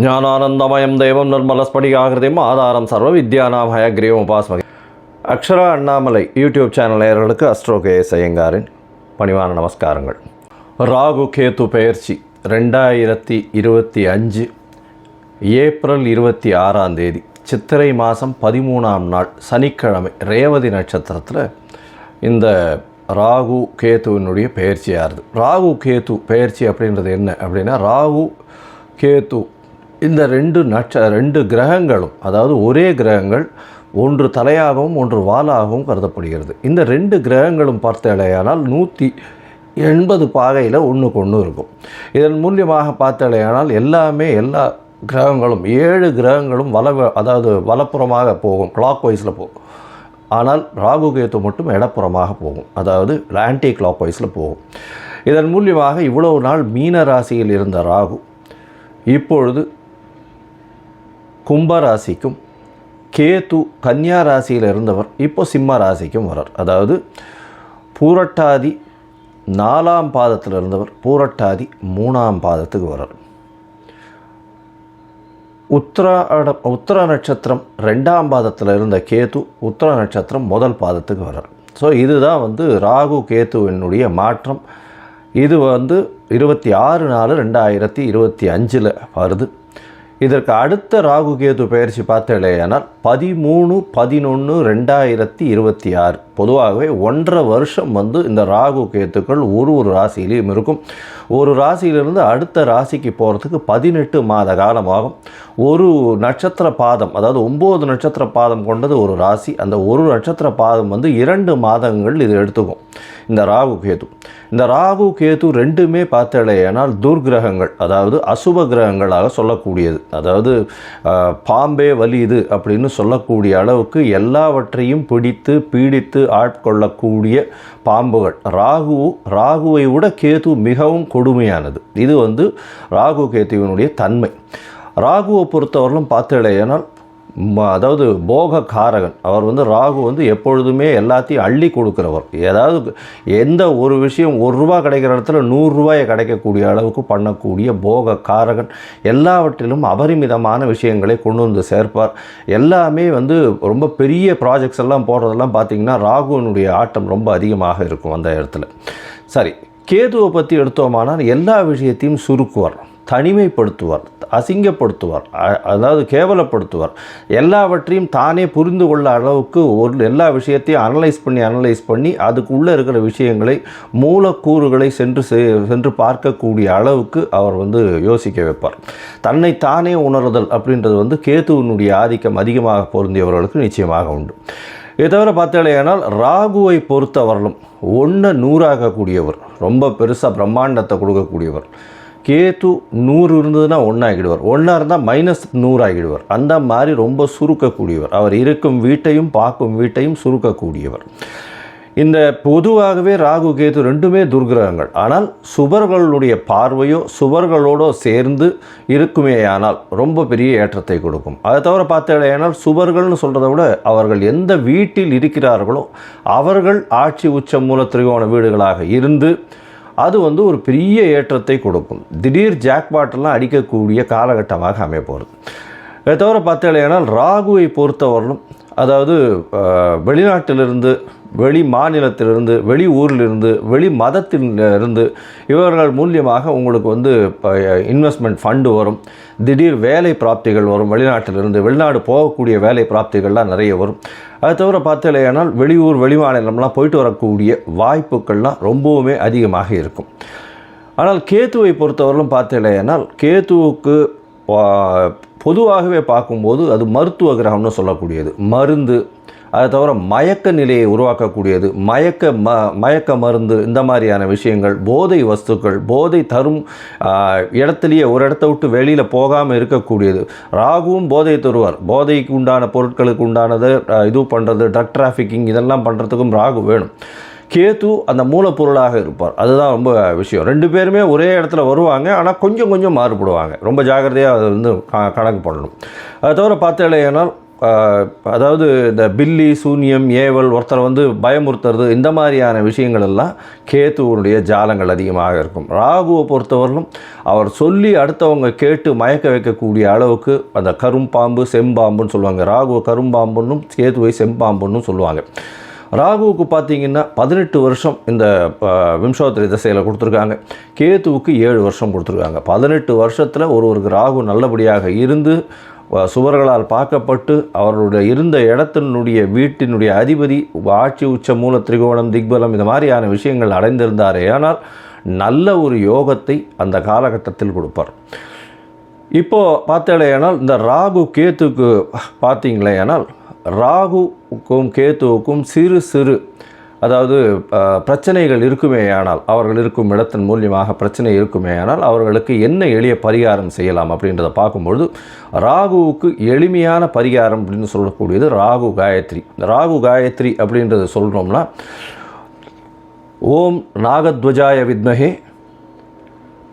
ஞானானந்தமயம் தெய்வம் நிர்மலஸ்படிகாகிருதியும் ஆதாரம் சர்வ வித்யானாம் ஹயக்ரீவம் உபாஸ்மகே. அக்ஷரா அண்ணாமலை யூடியூப் சேனல் நேயர்களுக்கு அஸ்ட்ரோ கேஎஸ் ஐயங்காரின் பணிவான நமஸ்காரங்கள். ராகு கேது பெயர்ச்சி 2025 ஏப்ரல் 26 சித்திரை மாதம் 13ஆம் நாள் சனிக்கிழமை ரேவதி நட்சத்திரத்தில் இந்த ராகு கேத்துவினுடைய பெயர்ச்சியாகுது. ராகு கேத்து பெயர்ச்சி அப்படின்றது என்ன அப்படின்னா, ராகு கேத்து இந்த ரெண்டு கிரகங்களும், அதாவது ஒரே கிரகங்கள், ஒன்று தலையாகவும் ஒன்று வாலாகவும் கருதப்படுகிறது. இந்த ரெண்டு கிரகங்களும் பார்த்தாலேயானால் 180 பாகையில் ஒன்றுக்கு ஒன்று இருக்கும். இதன் மூலியமாக பார்த்தாலேயானால் எல்லா கிரகங்களும் 7 கிரகங்களும் வலப்புறமாக போகும், கிளாக் வைஸில் போகும். ஆனால் ராகு கேத்து மட்டும் இடப்புறமாக போகும், அதாவது ஆன்டி கிளாக் வைஸில் போகும். இதன் மூலியமாக இவ்வளவு நாள் மீன ராசியில் இருந்த ராகு இப்பொழுது கும்பராசிக்கும், கேது கன்னியா ராசியில் இருந்தவர் இப்போ சிம்ம ராசிக்கும் வரார். அதாவது பூரட்டாதி 4ஆம் பாதத்தில் இருந்தவர் பூரட்டாதி 3ஆம் பாதத்துக்கு வரார். உத்திர நட்சத்திரம் 2ஆம் பாதத்தில் இருந்த கேது உத்திர நட்சத்திரம் 1 பாதத்துக்கு வரார். ஸோ இதுதான் ராகு கேத்துவினுடைய மாற்றம். இது 26/4/2025 வருது. இதற்கு அடுத்த ராகு கேது பெயர்ச்சி பார்த்தேனால் 13/11/2026. பொதுவாகவே 1.5 வருஷம் இந்த ராகு கேத்துக்கள் ஒரு ராசியிலையும் இருக்கும். ஒரு ராசியிலிருந்து அடுத்த ராசிக்கு போகிறதுக்கு 18 மாத காலமாகும். ஒரு நட்சத்திர பாதம், அதாவது 9 நட்சத்திர பாதம் கொண்டது ஒரு ராசி. அந்த ஒரு நட்சத்திர பாதம் 2 மாதங்கள் இது எடுத்துக்கும். இந்த ராகு கேது ரெண்டுமே பார்த்தேனால் துர்கிரகங்கள், அதாவது அசுப கிரகங்களாக சொல்லக்கூடியது. அதாவது பாம்பே வலியுது அப்படின்னு சொல்லக்கூடிய அளவுக்கு எல்லாவற்றையும் பிடித்து பீடித்து ஆட்கொள்ளக்கூடிய பாம்புகள். ராகுவை விட கேது மிகவும் கொடுமையானது. இது ராகு கேதுவினுடைய தன்மை. ராகுவை பொறுத்தவரையிலும் பார்த்தேனால் அதாவது போக காரகன். அவர் ராகு எப்பொழுதுமே எல்லாத்தையும் அள்ளி கொடுக்குறவர். ஏதாவது எந்த ஒரு விஷயம் ₹1 கிடைக்கிற இடத்துல ₹100 கிடைக்கக்கூடிய அளவுக்கு பண்ணக்கூடிய போக காரகன். எல்லாவற்றிலும் அபரிமிதமான விஷயங்களை கொண்டு சேர்ப்பார். எல்லாமே ரொம்ப பெரிய ப்ராஜெக்ட்ஸ் எல்லாம் போடுறதெல்லாம் பார்த்திங்கன்னா ராகுவினுடைய ஆட்டம் ரொம்ப அதிகமாக இருக்கும் அந்த இடத்துல. சரி, கேதுவை பற்றி எடுத்தோமானால் எல்லா விஷயத்தையும் சுருக்குவார், தனிமைப்படுத்துவார், அசிங்கப்படுத்துவார், அதாவது கேவலப்படுத்துவார். எல்லாவற்றையும் தானே புரிந்து கொள்ள அளவுக்கு எல்லா விஷயத்தையும் அனலைஸ் பண்ணி அதுக்குள்ளே இருக்கிற விஷயங்களை, மூலக்கூறுகளை சென்று பார்க்கக்கூடிய அளவுக்கு அவர் யோசிக்க வைப்பார். தன்னை தானே உணர்தல் அப்படின்றது கேதுவினுடைய ஆதிக்கம் அதிகமாக பொருந்தியவர்களுக்கு நிச்சயமாக உண்டு. இதை தவிர பார்த்தாலேயானால் ராகுவை பொறுத்தவர்களும் 1 100ஆக்கக்கூடியவர், ரொம்ப பெருசாக பிரம்மாண்டத்தை கொடுக்கக்கூடியவர். கேது 100 இருந்ததுன்னா 1 ஆகிடுவார், 1 இருந்தால் -100 ஆகிடுவார். அந்த மாதிரி ரொம்ப சுருக்கக்கூடியவர். அவர் இருக்கும் வீட்டையும் பார்க்கும் வீட்டையும் சுருக்கக்கூடியவர். இந்த பொதுவாகவே ராகு கேது ரெண்டுமே துர்கிரகங்கள். ஆனால் சுபர்களுடைய பார்வையோ சுபர்களோடு சேர்ந்து இருக்குமேயானால் ரொம்ப பெரிய ஏற்றத்தை கொடுக்கும். அதை தவிர பார்த்தேனால் சுபர்கள்னு சொல்கிறத விட அவர்கள் எந்த வீட்டில் இருக்கிறார்களோ அவர்கள் ஆட்சி உச்ச மூல திரிகோண வீடுகளாக இருந்து அது ஒரு பெரிய ஏற்றத்தை கொடுக்கும். திடீர் ஜாக்பாட்டெல்லாம் அடிக்கக்கூடிய காலகட்டமாக அமைய போகிறது. இதை தவிர பார்த்தேனால் ராகுவை பொறுத்தவரையிலும், அதாவது வெளிநாட்டிலிருந்து, வெளி மாநிலத்திலிருந்து, வெளி ஊரிலிருந்து, வெளி மதத்திலிருந்து இவர்கள் மூலியமாக உங்களுக்கு இன்வெஸ்ட்மெண்ட் ஃபண்டு வரும். திடீர் வேலை பிராப்திகள் வரும். வெளிநாடு போகக்கூடிய வேலை பிராப்திகள்லாம் நிறைய வரும். அது தவிர பார்த்தேனால் வெளியூர் வெளி மாநிலம்லாம் போயிட்டு வரக்கூடிய வாய்ப்புகள்லாம் ரொம்பவுமே அதிகமாக இருக்கும். ஆனால் கேத்துவை பொறுத்தவரையிலும் பார்த்தேனால் கேத்துவுக்கு பொதுவாகவே பார்க்கும்போது அது மருத்துவ கிரகம்னு சொல்லக்கூடியது. மருந்து, அதை தவிர மயக்க நிலையை உருவாக்கக்கூடியது, மயக்க மருந்து, இந்த மாதிரியான விஷயங்கள், போதை வஸ்துக்கள், போதை தரும் இடத்துலையே ஒரு இடத்த விட்டு வெளியில் போகாமல் இருக்கக்கூடியது. ராகுவும் போதை தருவார். போதைக்கு உண்டான பொருட்களுக்கு உண்டானது இது பண்ணுறது, ட்ரக் டிராஃபிக்கிங் இதெல்லாம் பண்ணுறதுக்கும் ராகு வேணும். கேது அந்த மூலப்பொருளாக இருப்பார். அதுதான் ரொம்ப விஷயம். 2 பேருமே ஒரே இடத்துல வருவாங்க, ஆனால் கொஞ்சம் மாறுபடுவாங்க. ரொம்ப ஜாக்கிரதையாக அதை கணக்கு பண்ணணும். அதை தவிர பார்த்தேனால் அதாவது இந்த பில்லி சூன்யம் ஏவல் ஒருத்தரை வந்து பயமுறுத்துறது இந்த மாதிரியான விஷயங்கள் எல்லாம் கேத்துவனுடைய ஜாலங்கள் அதிகமாக இருக்கும். ராகுவை பொறுத்தவரையிலும் அவர் சொல்லி அடுத்தவங்க கேட்டு மயக்க வைக்கக்கூடிய அளவுக்கு அந்த கரும்பாம்பு செம்பாம்புன்னு சொல்லுவாங்க. ராகுவை கரும்பாம்புன்னும் கேத்துவை செம்பாம்புன்னு சொல்லுவாங்க. ராகுவுக்கு பார்த்திங்கன்னா 18 வருஷம் இந்த விம்சோத்தரி திசையில் கொடுத்துருக்காங்க. கேத்துவுக்கு 7 வருஷம் கொடுத்துருக்காங்க. 18 வருஷத்தில் ஒருவருக்கு ராகு நல்லபடியாக இருந்து சுவர்களால் பார்க்கப்பட்டு அவருடைய இருந்த இடத்தினுடைய வீட்டினுடைய அதிபதி ஆட்சி உச்ச மூல திரிகோணம் திக்பலம் இந்த மாதிரியான விஷயங்கள் அடைந்திருந்தாரே ஆனால் நல்ல ஒரு யோகத்தை அந்த காலகட்டத்தில் கொடுப்பார். இப்போது பார்த்தேனால் இந்த ராகு கேத்துக்கு பார்த்தீங்களேனால் ராகுவுக்கும் கேத்துவுக்கும் சிறு சிறு அதாவது பிரச்சனைகள் இருக்குமேயானால் அவர்கள் இருக்கும் இடத்தின் மூலியமாக பிரச்சனை இருக்குமேயானால் அவர்களுக்கு என்ன எளிய பரிகாரம் செய்யலாம் அப்படின்றத பார்க்கும்பொழுது ராகுவுக்கு எளிமையான பரிகாரம் அப்படின்னு சொல்லக்கூடியது ராகு காயத்ரி. ராகு காயத்ரி அப்படின்றத சொல்கிறோம்னா ஓம் நாகத்வஜாய வித்மஹே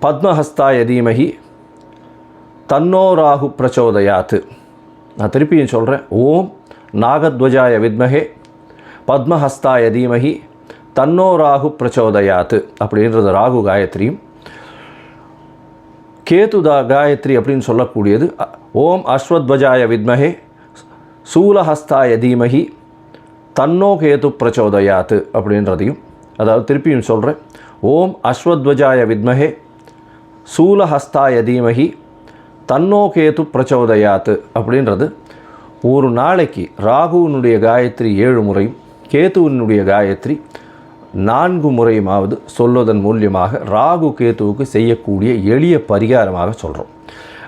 பத்மஹஸ்தாய தீமஹி தன்னோ ராகு பிரச்சோதயாத்து. நான் திருப்பியும் சொல்கிறேன். ஓம் நாகத்வஜாய வித்மஹே பத்மஹஸ்தாய தீமஹி தன்னோ ராகு பிரச்சோதயாத்து அப்படின்றது ராகு காயத்ரியும். கேதுதா காயத்ரி அப்படின்னு சொல்லக்கூடியது ஓம் அஸ்வத்வஜாய வித்மஹே சூலஹஸ்தாய தீமஹி தன்னோ கேது பிரச்சோதயாத்து அப்படின்றதையும், அதாவது திருப்பியும் சொல்கிறேன். ஓம் அஸ்வத்வஜாய வித்மஹே சூலஹஸ்தாய தீமஹி தன்னோ கேது பிரச்சோதயாத்து அப்படின்றது ஒரு நாளைக்கு ராகுவினுடைய காயத்ரி 7 முறையும் கேத்துவினுடைய காயத்ரி 4 முறையுமாவது சொல்வதன் மூலியமாக ராகு கேத்துவுக்கு செய்யக்கூடிய எளிய பரிகாரமாக சொல்கிறோம்.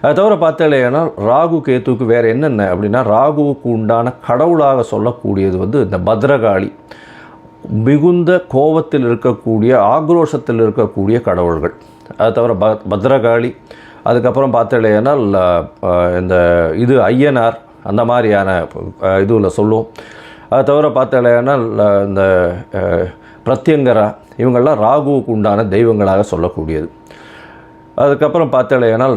அதை தவிர பார்த்தேனால் ராகு கேத்துவுக்கு வேறு என்னென்ன அப்படின்னா ராகுவுக்கு உண்டான கடவுளாக சொல்லக்கூடியது வந்து இந்த பத்ரகாளி, மிகுந்த கோபத்தில் இருக்கக்கூடிய ஆக்ரோஷத்தில் இருக்கக்கூடிய கடவுள்கள். அதை தவிர பத்ரகாளி, அதுக்கப்புறம் பார்த்தேனால் இந்த இது ஐயனார் அந்த மாதிரியான இதுவில் சொல்லுவோம். அதை தவிர பார்த்தேனால் இந்த பிரத்யங்கரா இவங்கள்லாம் ராகுவுக்கு உண்டான தெய்வங்களாக சொல்லக்கூடியது. அதுக்கப்புறம் பார்த்தேனால்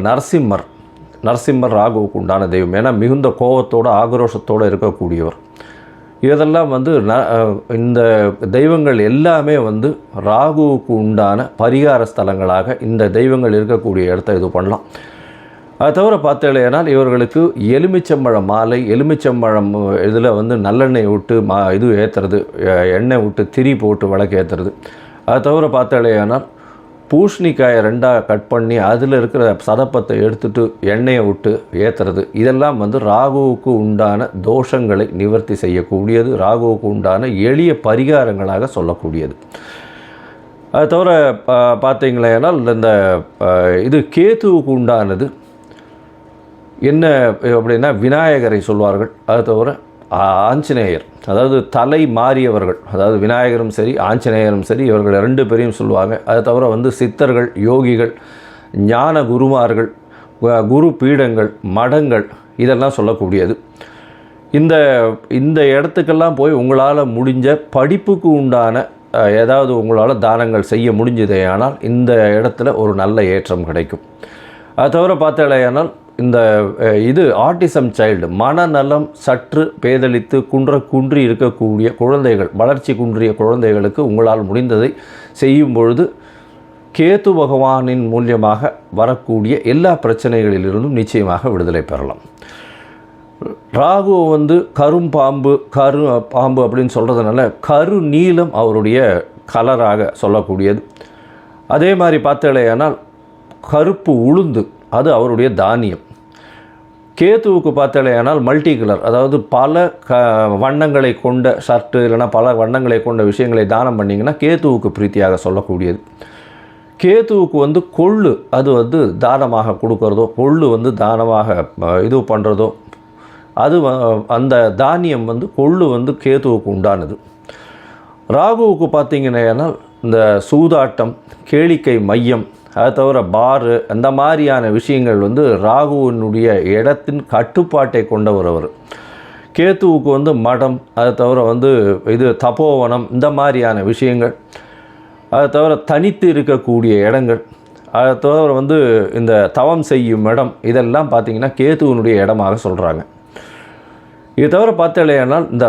நரசிம்மர் ராகுவுக்கு உண்டான தெய்வம். ஏன்னா மிகுந்த கோபத்தோடு ஆக்ரோஷத்தோடு இருக்கக்கூடியவர். இதெல்லாம் வந்து இந்த தெய்வங்கள் எல்லாமே வந்து ராகுவுக்கு உண்டான பரிகார ஸ்தலங்களாக இந்த தெய்வங்கள் இருக்கக்கூடிய இடத்த இது பண்ணலாம். அதை தவிர பார்த்தேனால் இவர்களுக்கு எலுமிச்சம்பழம் மாலை, எலுமிச்சம்பழம் இதில் வந்து நல்லெண்ணெய் விட்டு இது ஏற்றுறது, எண்ணெய் விட்டு திரி போட்டு விளக்கு ஏற்றுறது. அதை தவிர பார்த்தேனால் பூசணிக்காயை 2ஆக கட் பண்ணி அதில் இருக்கிற சதப்பத்தை எடுத்துகிட்டு எண்ணெயை விட்டு ஏற்றுறது. இதெல்லாம் வந்து ராகுவுக்கு உண்டான தோஷங்களை நிவர்த்தி செய்யக்கூடியது, ராகுவுக்கு உண்டான எளிய பரிகாரங்களாக சொல்லக்கூடியது. அதை தவிர பார்த்தீங்களேனால் இந்த இது கேத்துவுக்கு உண்டானது என்ன அப்படின்னா விநாயகரை சொல்வார்கள். அது தவிர ஆஞ்சநேயர், அதாவது தலை மாறியவர்கள், அதாவது விநாயகரும் சரி ஆஞ்சநேயரும் சரி இவர்கள் 2 பேரையும் சொல்லுவாங்க. அது தவிர வந்து சித்தர்கள், யோகிகள், ஞான குருமார்கள், குரு பீடங்கள், மடங்கள் இதெல்லாம் சொல்லக்கூடியது. இந்த இடத்துக்கெல்லாம் போய் உங்களால் முடிஞ்ச படிப்புக்கு உண்டான ஏதாவது உங்களால் தானங்கள் செய்ய முடிஞ்சதே ஆனால் இந்த இடத்துல ஒரு நல்ல ஏற்றம் கிடைக்கும். அது தவிர பார்த்தாலேயானால் இந்த இது ஆட்டிசம் சைல்டு, மனநலம் சற்று பேதலித்து குன்றி இருக்கக்கூடிய குழந்தைகள், வளர்ச்சி குன்றிய குழந்தைகளுக்கு உங்களால் முடிந்ததை செய்யும் பொழுது கேது பகவானின் மூலியமாக வரக்கூடிய எல்லா பிரச்சனைகளிலிருந்தும் நிச்சயமாக விடுதலை பெறலாம். ராகு வந்து பாம்பு அப்படின்னு சொல்கிறதுனால கரு நீலம் அவருடைய கலராக சொல்லக்கூடியது. அதே மாதிரி பார்த்தேனால் கருப்பு உளுந்து அது அவருடைய தானியம். கேத்துவுக்கு பார்த்தேனால் மல்டி கலர், அதாவது பல வண்ணங்களை கொண்ட ஷர்ட்டு இல்லைனா பல வண்ணங்களை கொண்ட விஷயங்களை தானம் பண்ணிங்கன்னா கேத்துவுக்கு பிரீத்தியாக சொல்லக்கூடியது. கேத்துவுக்கு வந்து கொள்ளு அது வந்து தானமாக கொடுக்கறதோ, கொள்ளு வந்து தானமாக இது பண்ணுறதோ, அது அந்த தானியம் வந்து கொள்ளு வந்து கேத்துவுக்கு உண்டானது. ராகுவுக்கு பார்த்திங்கன்னா இந்த சூதாட்டம், கேளிக்கை மையம், அதை தவிர பாரு அந்த மாதிரியான விஷயங்கள் வந்து ராகுவினுடைய இடத்தின் கட்டுப்பாட்டை கொண்டவர் அவர். கேத்துவுக்கு வந்து மடம், அதை தவிர வந்து இது தபோவனம் இந்த மாதிரியான விஷயங்கள், அதை தவிர தனித்து இருக்கக்கூடிய இடங்கள், அதை தவிர வந்து இந்த தவம் செய்யும் இடம், இதெல்லாம் பார்த்திங்கன்னா கேத்துவினுடைய இடமாக சொல்கிறாங்க. இது தவிர பார்த்தாலேயானால் இந்த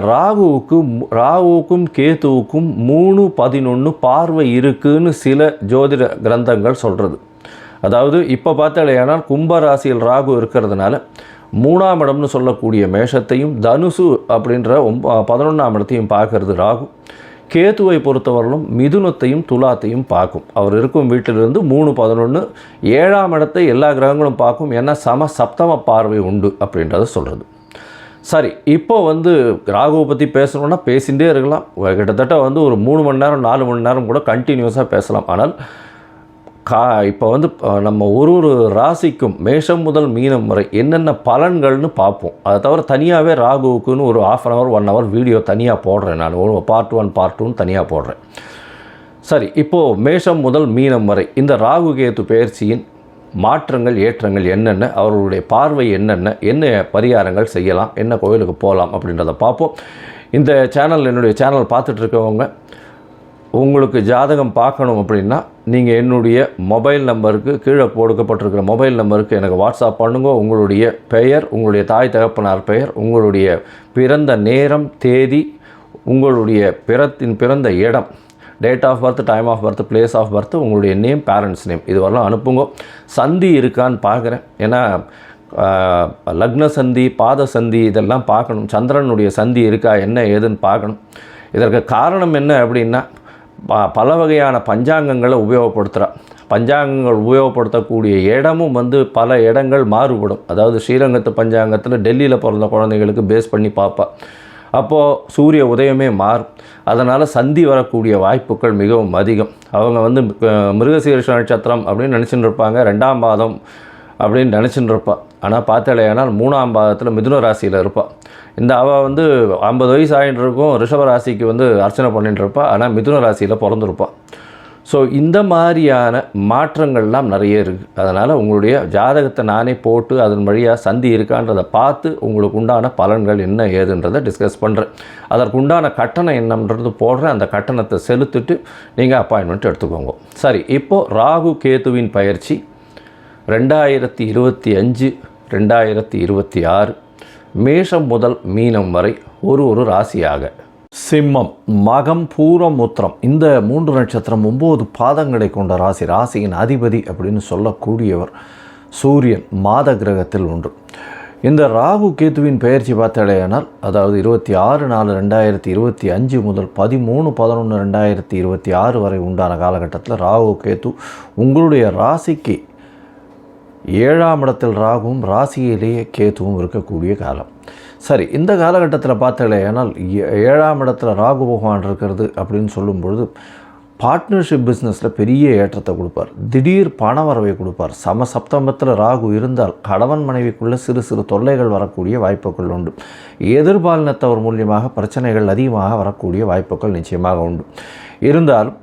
ராகுவுக்கும் கேத்துவுக்கும் 3-11 பார்வை இருக்குன்னு சில ஜோதிட கிரந்தங்கள் சொல்கிறது. அதாவது இப்போ பார்த்தாலேயானால் கும்பராசியில் ராகு இருக்கிறதுனால 3ஆம் இடம்னு சொல்லக்கூடிய மேஷத்தையும் தனுசு அப்படின்ற 11ஆம் இடத்தையும் பார்க்கறது ராகு. கேத்துவை பொறுத்தவரையிலும் மிதுனத்தையும் துலாத்தையும் பார்க்கும். அவர் இருக்கும் வீட்டிலிருந்து 3-11 7ஆம் இடத்தை எல்லா கிரகங்களும் பார்க்கும். ஏன்னா சப்தம பார்வை உண்டு அப்படின்றத சொல்கிறது. சரி, இப்போ ராகுவை பற்றி பேசணுன்னா பேசிகிட்டே இருக்கலாம். கிட்டத்தட்ட ஒரு 3 மணி நேரம் 4 மணி நேரம் கூட கண்டினியூஸாக பேசலாம். ஆனால் இப்போ நம்ம ஒரு ராசிக்கும் மேஷம் முதல் மீனம் வரை என்னென்ன பலன்கள்னு பார்ப்போம். அதை தவிர தனியாகவே ராகுவுக்குன்னு ஒரு 1/2 hour 1 hour வீடியோ தனியாக போடுறேன். நான் ஒரு பார்ட் 1 பார்ட் 2 தனியாக போடுறேன். சரி, இப்போது மேஷம் முதல் மீனம் வரை இந்த ராகு கேத்து பெயர்ச்சியின் மாற்றங்கள் ஏற்றங்கள் என்னென்ன, அவர்களுடைய பார்வை என்ன பரிகாரங்கள் செய்யலாம், என்ன கோயிலுக்கு போகலாம் அப்படின்றத பார்ப்போம். இந்த என்னுடைய சேனல் பார்த்துட்ருக்கவங்க உங்களுக்கு ஜாதகம் பார்க்கணும் அப்படின்னா நீங்கள் என்னுடைய மொபைல் நம்பருக்கு கீழே கொடுக்கப்பட்டிருக்கிற மொபைல் நம்பருக்கு எனக்கு வாட்ஸ்அப் பண்ணுங்க. உங்களுடைய பெயர், உங்களுடைய தாய் தகப்பனார் பெயர், உங்களுடைய பிறந்த நேரம் தேதி, உங்களுடைய பிறந்த இடம், date of birth, time of birth, place of birth, உங்களுடைய நேம், பேரண்ட்ஸ் நேம், இது வரலாம் அனுப்புங்க. சந்தி இருக்கான்னு பார்க்குறேன். ஏன்னா லக்ன சந்தி, பாத சந்தி இதெல்லாம் பார்க்கணும். சந்திரனுடைய சந்தி இருக்கா என்ன ஏதுன்னு பார்க்கணும். இதற்கு காரணம் என்ன அப்படின்னா பல வகையான பஞ்சாங்கங்களை உபயோகப்படுத்துகிறான். பஞ்சாங்கங்கள் உபயோகப்படுத்தக்கூடிய இடமும் பல இடங்கள் மாறுபடும். அதாவது ஸ்ரீரங்கத்து பஞ்சாங்கத்தில் டெல்லியில் பிறந்த குழந்தைகளுக்கு பேஸ் பண்ணி பார்ப்பா. அப்போது சூரிய உதயமே மாறும். அதனால் சந்தி வரக்கூடிய வாய்ப்புகள் மிகவும் அதிகம். அவங்க மிருகசீரிஷ நட்சத்திரம் அப்படின்னு நினச்சிட்டு இருப்பாங்க, 2ஆம் பாதம் அப்படின்னு நினச்சிட்டு இருப்பாள். ஆனால் பார்த்தாலேயானால் 3ஆம் பாதத்தில் மிதுன ராசியில் இருப்பாள். அவள் 50 வயசு ஆகிட்டு இருக்கும், ரிஷப ராசிக்கு அர்ச்சனை பண்ணிட்டு இருப்பாள். ஆனால் மிதுன ராசியில் பிறந்திருப்பாள். ஸோ இந்த மாதிரியான மாற்றங்கள்லாம் நிறைய இருக்குது. அதனால் உங்களுடைய ஜாதகத்தை நானே போட்டு அதன் வழியாக சந்தி இருக்கான்றதை பார்த்து உங்களுக்கு உண்டான பலன்கள் என்ன ஏதுன்றதை டிஸ்கஸ் பண்ணுறேன். அதற்குண்டான கட்டணம் என்னன்றது போடுறேன். அந்த கட்டணத்தை செலுத்திட்டு நீங்கள் அப்பாயின்மெண்ட் எடுத்துக்கோங்க. சரி, இப்போது ராகு கேத்துவின் பயிற்சி 2025 2026 மேஷம் முதல் மீனம் வரை ஒரு ராசியாக. சிம்மம், மகம், பூரம், உத்திரம் இந்த 3 நட்சத்திரம் 9 பாதங்களை கொண்ட ராசியின் அதிபதி அப்படின்னு சொல்லக்கூடியவர் சூரியன் மாத கிரகத்தில் ஒன்று. இந்த ராகு கேத்துவின் பெயர்ச்சி பார்த்தாலேயானால் அதாவது 26/4/2025 முதல் 13/11/2026 வரை உண்டான காலகட்டத்தில் ராகு கேத்து உங்களுடைய ராசிக்கு 7ஆம் இடத்தில் ராகுவும் ராசியிலேயே கேத்துவும் இருக்கக்கூடிய காலம். சரி, இந்த காலகட்டத்தில் பார்த்தாலேயானால் 7ஆம் இடத்துல ராகு பகவான் இருக்கிறது அப்படின்னு சொல்லும்பொழுது பார்ட்னர்ஷிப் பிஸ்னஸில் பெரிய ஏற்றத்தை கொடுப்பார். திடீர் பண வரவை கொடுப்பார். சப்தமத்தில் ராகு இருந்தால் கணவன் மனைவிக்குள்ளே சிறு தொல்லைகள் வரக்கூடிய வாய்ப்புகள் உண்டு. எதிர்பாலினத்தவர் மூலியமாக பிரச்சனைகள் அதிகமாக வரக்கூடிய வாய்ப்புகள் நிச்சயமாக உண்டு. இருந்தாலும்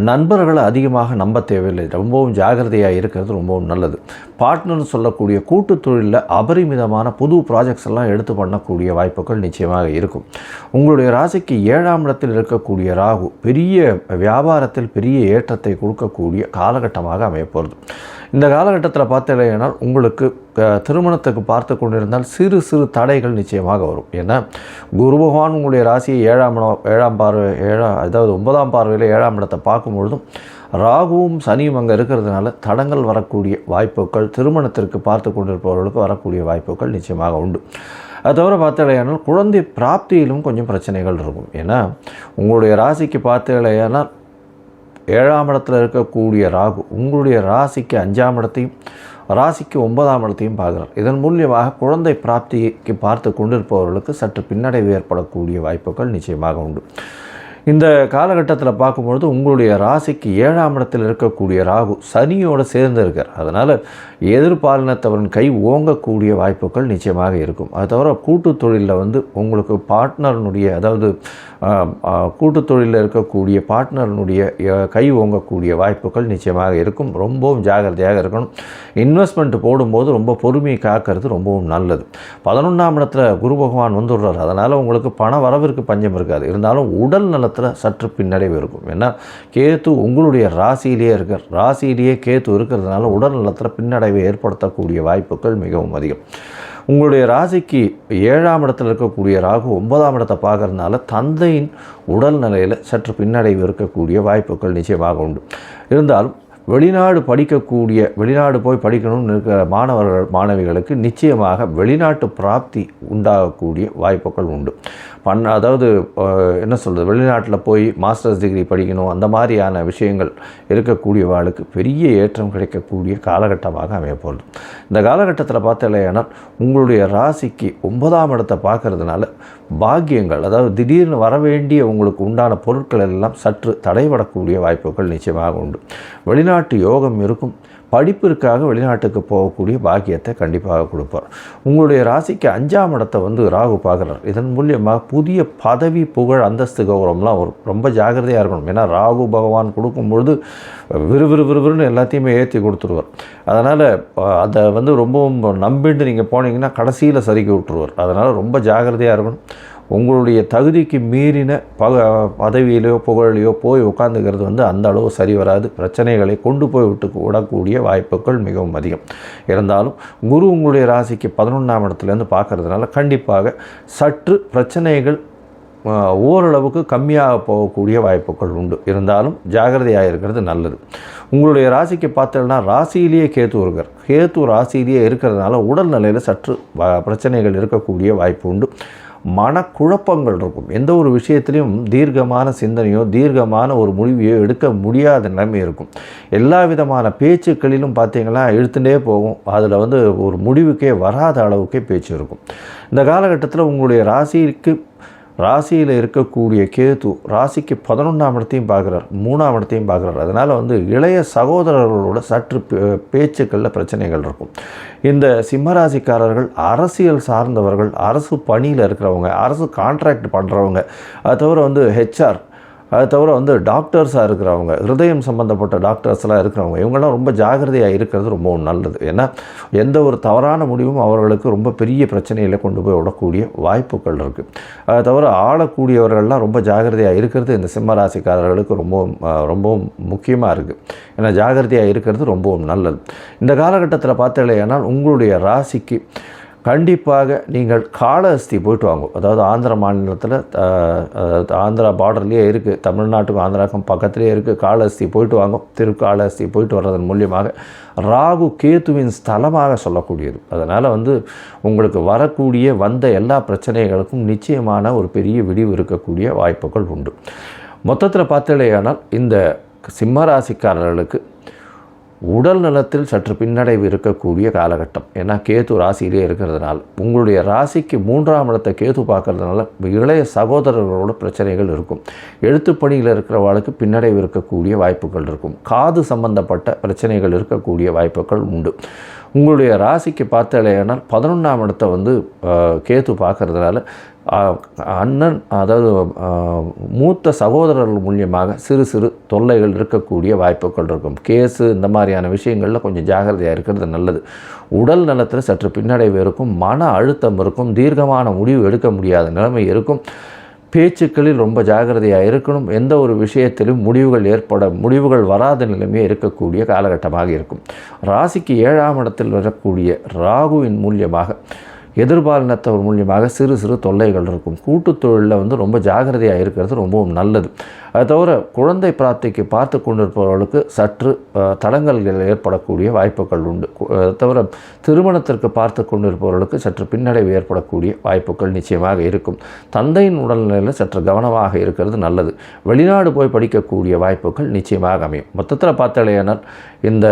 நண்பர்களை அதிகமாக நம்ப தேவையில்லை. ரொம்பவும் ஜாகிரதையாக இருக்கிறது ரொம்பவும் நல்லது. பார்ட்னர்னு சொல்லக்கூடிய கூட்டு தொழிலில் அபரிமிதமான புது ப்ராஜெக்ட்ஸ் எல்லாம் எடுத்து பண்ணக்கூடிய வாய்ப்புகள் நிச்சயமாக இருக்கும். உங்களுடைய ராசிக்கு 7ஆம் இடத்தில் இருக்கக்கூடிய ராகு பெரிய வியாபாரத்தில் பெரிய ஏற்றத்தை கொடுக்கக்கூடிய காலகட்டமாக அமையப்போகிறது. இந்த காலகட்டத்தில் பார்த்தீங்கன்னா உங்களுக்கு திருமணத்துக்கு பார்த்து கொண்டிருந்தால் சிறு தடைகள் நிச்சயமாக வரும். ஏன்னா குரு பகவான் உங்களுடைய ராசியை 7ஆம் பார்வை அதாவது 9ஆம் பார்வையில் 7ஆம் இடத்தை பார்க்கும்பொழுதும் ராகுவும் சனியும் அங்கே இருக்கிறதுனால தடங்கள் வரக்கூடிய வாய்ப்புகள், திருமணத்திற்கு பார்த்து கொண்டிருப்பவர்களுக்கு வரக்கூடிய வாய்ப்புகள் நிச்சயமாக உண்டு. அது தவிர பார்த்தாலேயானால் குழந்தை பிராப்தியிலும் கொஞ்சம் பிரச்சனைகள் இருக்கும். ஏன்னா உங்களுடைய ராசிக்கு பார்த்தாலேயானால் 7ஆம் இடத்தில் இருக்கக்கூடிய ராகு உங்களுடைய ராசிக்கு 5ஆம் இடத்தையும் ராசிக்கு 9ஆம் இடத்தையும் பார்க்குறார். இதன் மூலியமாக குழந்தை பிராப்திக்கு பார்த்து கொண்டிருப்பவர்களுக்கு சற்று பின்னடைவு ஏற்படக்கூடிய வாய்ப்புகள் நிச்சயமாக உண்டு. இந்த காலகட்டத்தில் பார்க்கும்பொழுது உங்களுடைய ராசிக்கு 7ஆம் இடத்தில் இருக்கக்கூடிய ராகு சனியோடு சேர்ந்து இருக்கார். அதனால் எதிர்பாலினத்தவரின் கை ஓங்கக்கூடிய வாய்ப்புகள் நிச்சயமாக இருக்கும். அது தவிர கூட்டு தொழிலில் உங்களுக்கு பார்ட்னர்னுடைய அதாவது கூட்டு தொழிலில் இருக்கக்கூடிய பார்ட்னர்னுடைய கை ஓங்கக்கூடிய வாய்ப்புகள் நிச்சயமாக இருக்கும். ரொம்பவும் ஜாகிரதையாக இருக்கணும். இன்வெஸ்ட்மெண்ட் போடும்போது ரொம்ப பொறுமையை காக்கிறது ரொம்பவும் நல்லது. 11ஆம் இடத்துல குரு பகவான் வந்துடுறார். அதனால் உங்களுக்கு பண வரவிற்கு பஞ்சம் இருக்காது. இருந்தாலும் உடல் நலத்தில் சற்று பின்னடைவு இருக்கும். ஏன்னா கேத்து உங்களுடைய ராசியிலேயே இருக்கார். ராசியிலேயே கேத்து இருக்கிறதுனால உடல் நலத்தில் பின்னடைவை ஏற்படுத்தக்கூடிய வாய்ப்புகள் மிகவும் அதிகம். உங்களுடைய ராசிக்கு 7ஆம் இடத்தில் இருக்கக்கூடிய ராகு 9ஆம் இடத்தை பார்க்கறதுனால தந்தையின் உடல்நிலையில் சற்று பின்னடைவு இருக்கக்கூடிய வாய்ப்புகள் நிச்சயமாக உண்டு. இருந்தாலும் வெளிநாடு வெளிநாடு போய் படிக்கணும்னு இருக்கிற மாணவிகளுக்கு நிச்சயமாக வெளிநாட்டு பிராப்தி உண்டாகக்கூடிய வாய்ப்புகள் உண்டு. அதாவது என்ன சொல்கிறது, வெளிநாட்டில் போய் மாஸ்டர்ஸ் டிகிரி படிக்கணும் அந்த மாதிரியான விஷயங்கள் இருக்கக்கூடியவாளுக்கு பெரிய ஏற்றம் கிடைக்கக்கூடிய காலகட்டமாக அமையப்போகுது. இந்த காலகட்டத்தில் பார்த்தலையானால் உங்களுடைய ராசிக்கு 9ஆம் இடத்தை பார்க்கறதுனால பாக்கியங்கள், அதாவது திடீர்னு வரவேண்டிய உங்களுக்கு உண்டான பொருட்கள் எல்லாம் சற்று தடைபடக்கூடிய வாய்ப்புகள் நிச்சயமாக உண்டு. வெளிநாட்டு யோகம் இருக்கும். படிப்பிற்காக வெளிநாட்டுக்கு போகக்கூடிய பாக்கியத்தை கண்டிப்பாக கொடுப்பார். உங்களுடைய ராசிக்கு 5ஆம் இடத்தை ராகு பார்க்குறார். இதன் மூலியமாக புதிய பதவி, புகழ், அந்தஸ்து, கௌரவம்லாம் வரும். ரொம்ப ஜாக்கிரதையாக இருக்கணும். ஏன்னா ராகு பகவான் கொடுக்கும்பொழுது விறுவிறுன்னு எல்லாத்தையுமே ஏற்றி கொடுத்துருவார். அதனால் அதை ரொம்பவும் நம்பிட்டு நீங்கள் போனீங்கன்னா கடைசியில் சறுக்கி விட்டுருவார். அதனால் ரொம்ப ஜாக்கிரதையாக இருக்கணும். உங்களுடைய தகுதிக்கு மீறின பதவியிலையோ புகழிலையோ போய் உட்காந்துக்கிறது அந்த அளவு சரி வராது. பிரச்சனைகளை கொண்டு போய் விடக்கூடிய வாய்ப்புகள் மிகவும் அதிகம். இருந்தாலும் குரு உங்களுடைய ராசிக்கு 11ஆம் இடத்துலேருந்து பார்க்கறதுனால கண்டிப்பாக சற்று பிரச்சனைகள் ஓரளவுக்கு கம்மியாக போகக்கூடிய வாய்ப்புகள் உண்டு. இருந்தாலும் ஜாகிரதையாக இருக்கிறது நல்லது. உங்களுடைய ராசிக்கு பார்த்தோம்னா ராசியிலேயே கேத்து ராசியிலேயே இருக்கிறதுனால உடல்நிலையில் சற்று பிரச்சனைகள் இருக்கக்கூடிய வாய்ப்பு உண்டு. மனக்குழப்பங்கள் இருக்கும். எந்த ஒரு விஷயத்திலையும் தீர்க்கமான சிந்தனையோ தீர்க்கமான ஒரு முடிவையோ எடுக்க முடியாத நிலைமை இருக்கும். எல்லா விதமான பேச்சுக்களிலும் பார்த்திங்கன்னா இழுத்துட்டே போகும். அதில் ஒரு முடிவுக்கே வராத அளவுக்கே பேச்சு இருக்கும். இந்த காலகட்டத்தில் உங்களுடைய ராசியில் இருக்கக்கூடிய கேது ராசிக்கு 11ஆம் இடத்தையும் பார்க்குறார், 3ஆம் இடத்தையும் பார்க்குறார். அதனால் இளைய சகோதரர்களோட சற்று பேச்சுக்களில் பிரச்சனைகள் இருக்கும். இந்த சிம்மராசிக்காரர்கள் அரசியல் சார்ந்தவர்கள், அரசு பணியில் இருக்கிறவங்க, அரசு கான்ட்ராக்ட் பண்ணுறவங்க, அது தவிர HR, அது தவிர டாக்டர்ஸாக இருக்கிறவங்க, ஹிருதயம் சம்மந்தப்பட்ட டாக்டர்ஸ்லாம் இருக்கிறவங்க, இவங்கெல்லாம் ரொம்ப ஜாகிரதையாக இருக்கிறது ரொம்ப நல்லது. ஏன்னா எந்த ஒரு தவறான முடிவும் அவர்களுக்கு ரொம்ப பெரிய பிரச்சனையில் கொண்டு போய் விடக்கூடிய வாய்ப்புகள் இருக்குது. அதை தவிர ஆளக்கூடியவர்கள்லாம் ரொம்ப ஜாகிரதையாக இருக்கிறது இந்த சிம்மராசிக்காரர்களுக்கு ரொம்பவும் முக்கியமாக இருக்குது. ஏன்னா ஜாகிரதையாக இருக்கிறது ரொம்பவும் நல்லது. இந்த காலகட்டத்தில் பார்த்தீங்கன்னா உங்களுடைய ராசிக்கு கண்டிப்பாக நீங்கள் காளஹஸ்தி போயிட்டு வாங்க. அதாவது ஆந்திர மாநிலத்தில் ஆந்திரா பார்டர்லேயே இருக்குது, தமிழ்நாட்டுக்கும் ஆந்திராவுக்கும் பக்கத்துலேயே இருக்குது. காளஹஸ்தி போயிட்டு வாங்க. காளஹஸ்தி போயிட்டு வர்றதன் மூலியமாக ராகு கேத்துவின் ஸ்தலமாக சொல்லக்கூடியது. அதனால் உங்களுக்கு வந்த எல்லா பிரச்சனைகளுக்கும் நிச்சயமான ஒரு பெரிய விடிவு இருக்கக்கூடிய வாய்ப்புகள் உண்டு. மொத்தத்தில் பார்த்தீங்கன்னா இந்த சிம்மராசிக்காரர்களுக்கு உடல் நலத்தில் சற்று பின்னடைவு இருக்கக்கூடிய காலகட்டம். ஏன்னா கேது ராசியிலே இருக்கிறதுனால உங்களுடைய ராசிக்கு 3ஆம் இடத்தை கேது பார்க்கறதுனால இளைய சகோதரர்களோட பிரச்சனைகள் இருக்கும். எழுத்துப்பணியில் இருக்கிறவர்களுக்கு பின்னடைவு இருக்கக்கூடிய வாய்ப்புகள் இருக்கும். காது சம்பந்தப்பட்ட பிரச்சனைகள் இருக்கக்கூடிய வாய்ப்புகள் உண்டு. உங்களுடைய ராசிக்கு பார்த்தலையானால் 11ஆம் இடத்தை கேது பார்க்கறதுனால அண்ணன், அதாவது மூத்த சகோதரர்கள் மூலியமாக சிறு தொல்லைகள் இருக்கக்கூடிய வாய்ப்புகள் இருக்கும். கேஸு இந்த மாதிரியான விஷயங்களில் கொஞ்சம் ஜாகிரதையாக இருக்கிறது நல்லது. உடல் நலத்தில் சற்று பின்னடைவு இருக்கும். மன அழுத்தம் இருக்கும். தீர்க்கமான முடிவு எடுக்க முடியாத நிலைமை இருக்கும். பேச்சுக்களில் ரொம்ப ஜாகிரதையாக இருக்கணும். எந்த ஒரு விஷயத்திலும் முடிவுகள் வராத நிலைமையே இருக்கக்கூடிய காலகட்டமாக இருக்கும். ராசிக்கு 7ஆம் இடத்தில் வரக்கூடிய ராகுவின் மூலியமாக எதிர்பாலினத்தவர் மூலியமாக சிறு தொல்லைகள் இருக்கும். கூட்டுத் தொழிலில் ரொம்ப ஜாகிரதையாக இருக்கிறது ரொம்பவும் நல்லது. அது தவிர குழந்தை பிராப்திக்கு பார்த்து கொண்டிருப்பவர்களுக்கு சற்று தடங்கல்கள் ஏற்படக்கூடிய வாய்ப்புகள் உண்டு. அது தவிர திருமணத்திற்கு பார்த்து கொண்டிருப்பவர்களுக்கு சற்று பின்னடைவு ஏற்படக்கூடிய வாய்ப்புகள் நிச்சயமாக இருக்கும். தந்தையின் உடல்நிலையில் சற்று கவனமாக இருக்கிறது நல்லது. வெளிநாடு போய் படிக்கக்கூடிய வாய்ப்புகள் நிச்சயமாக அமையும். மொத்தத்தில் பார்த்தாலேனால் இந்த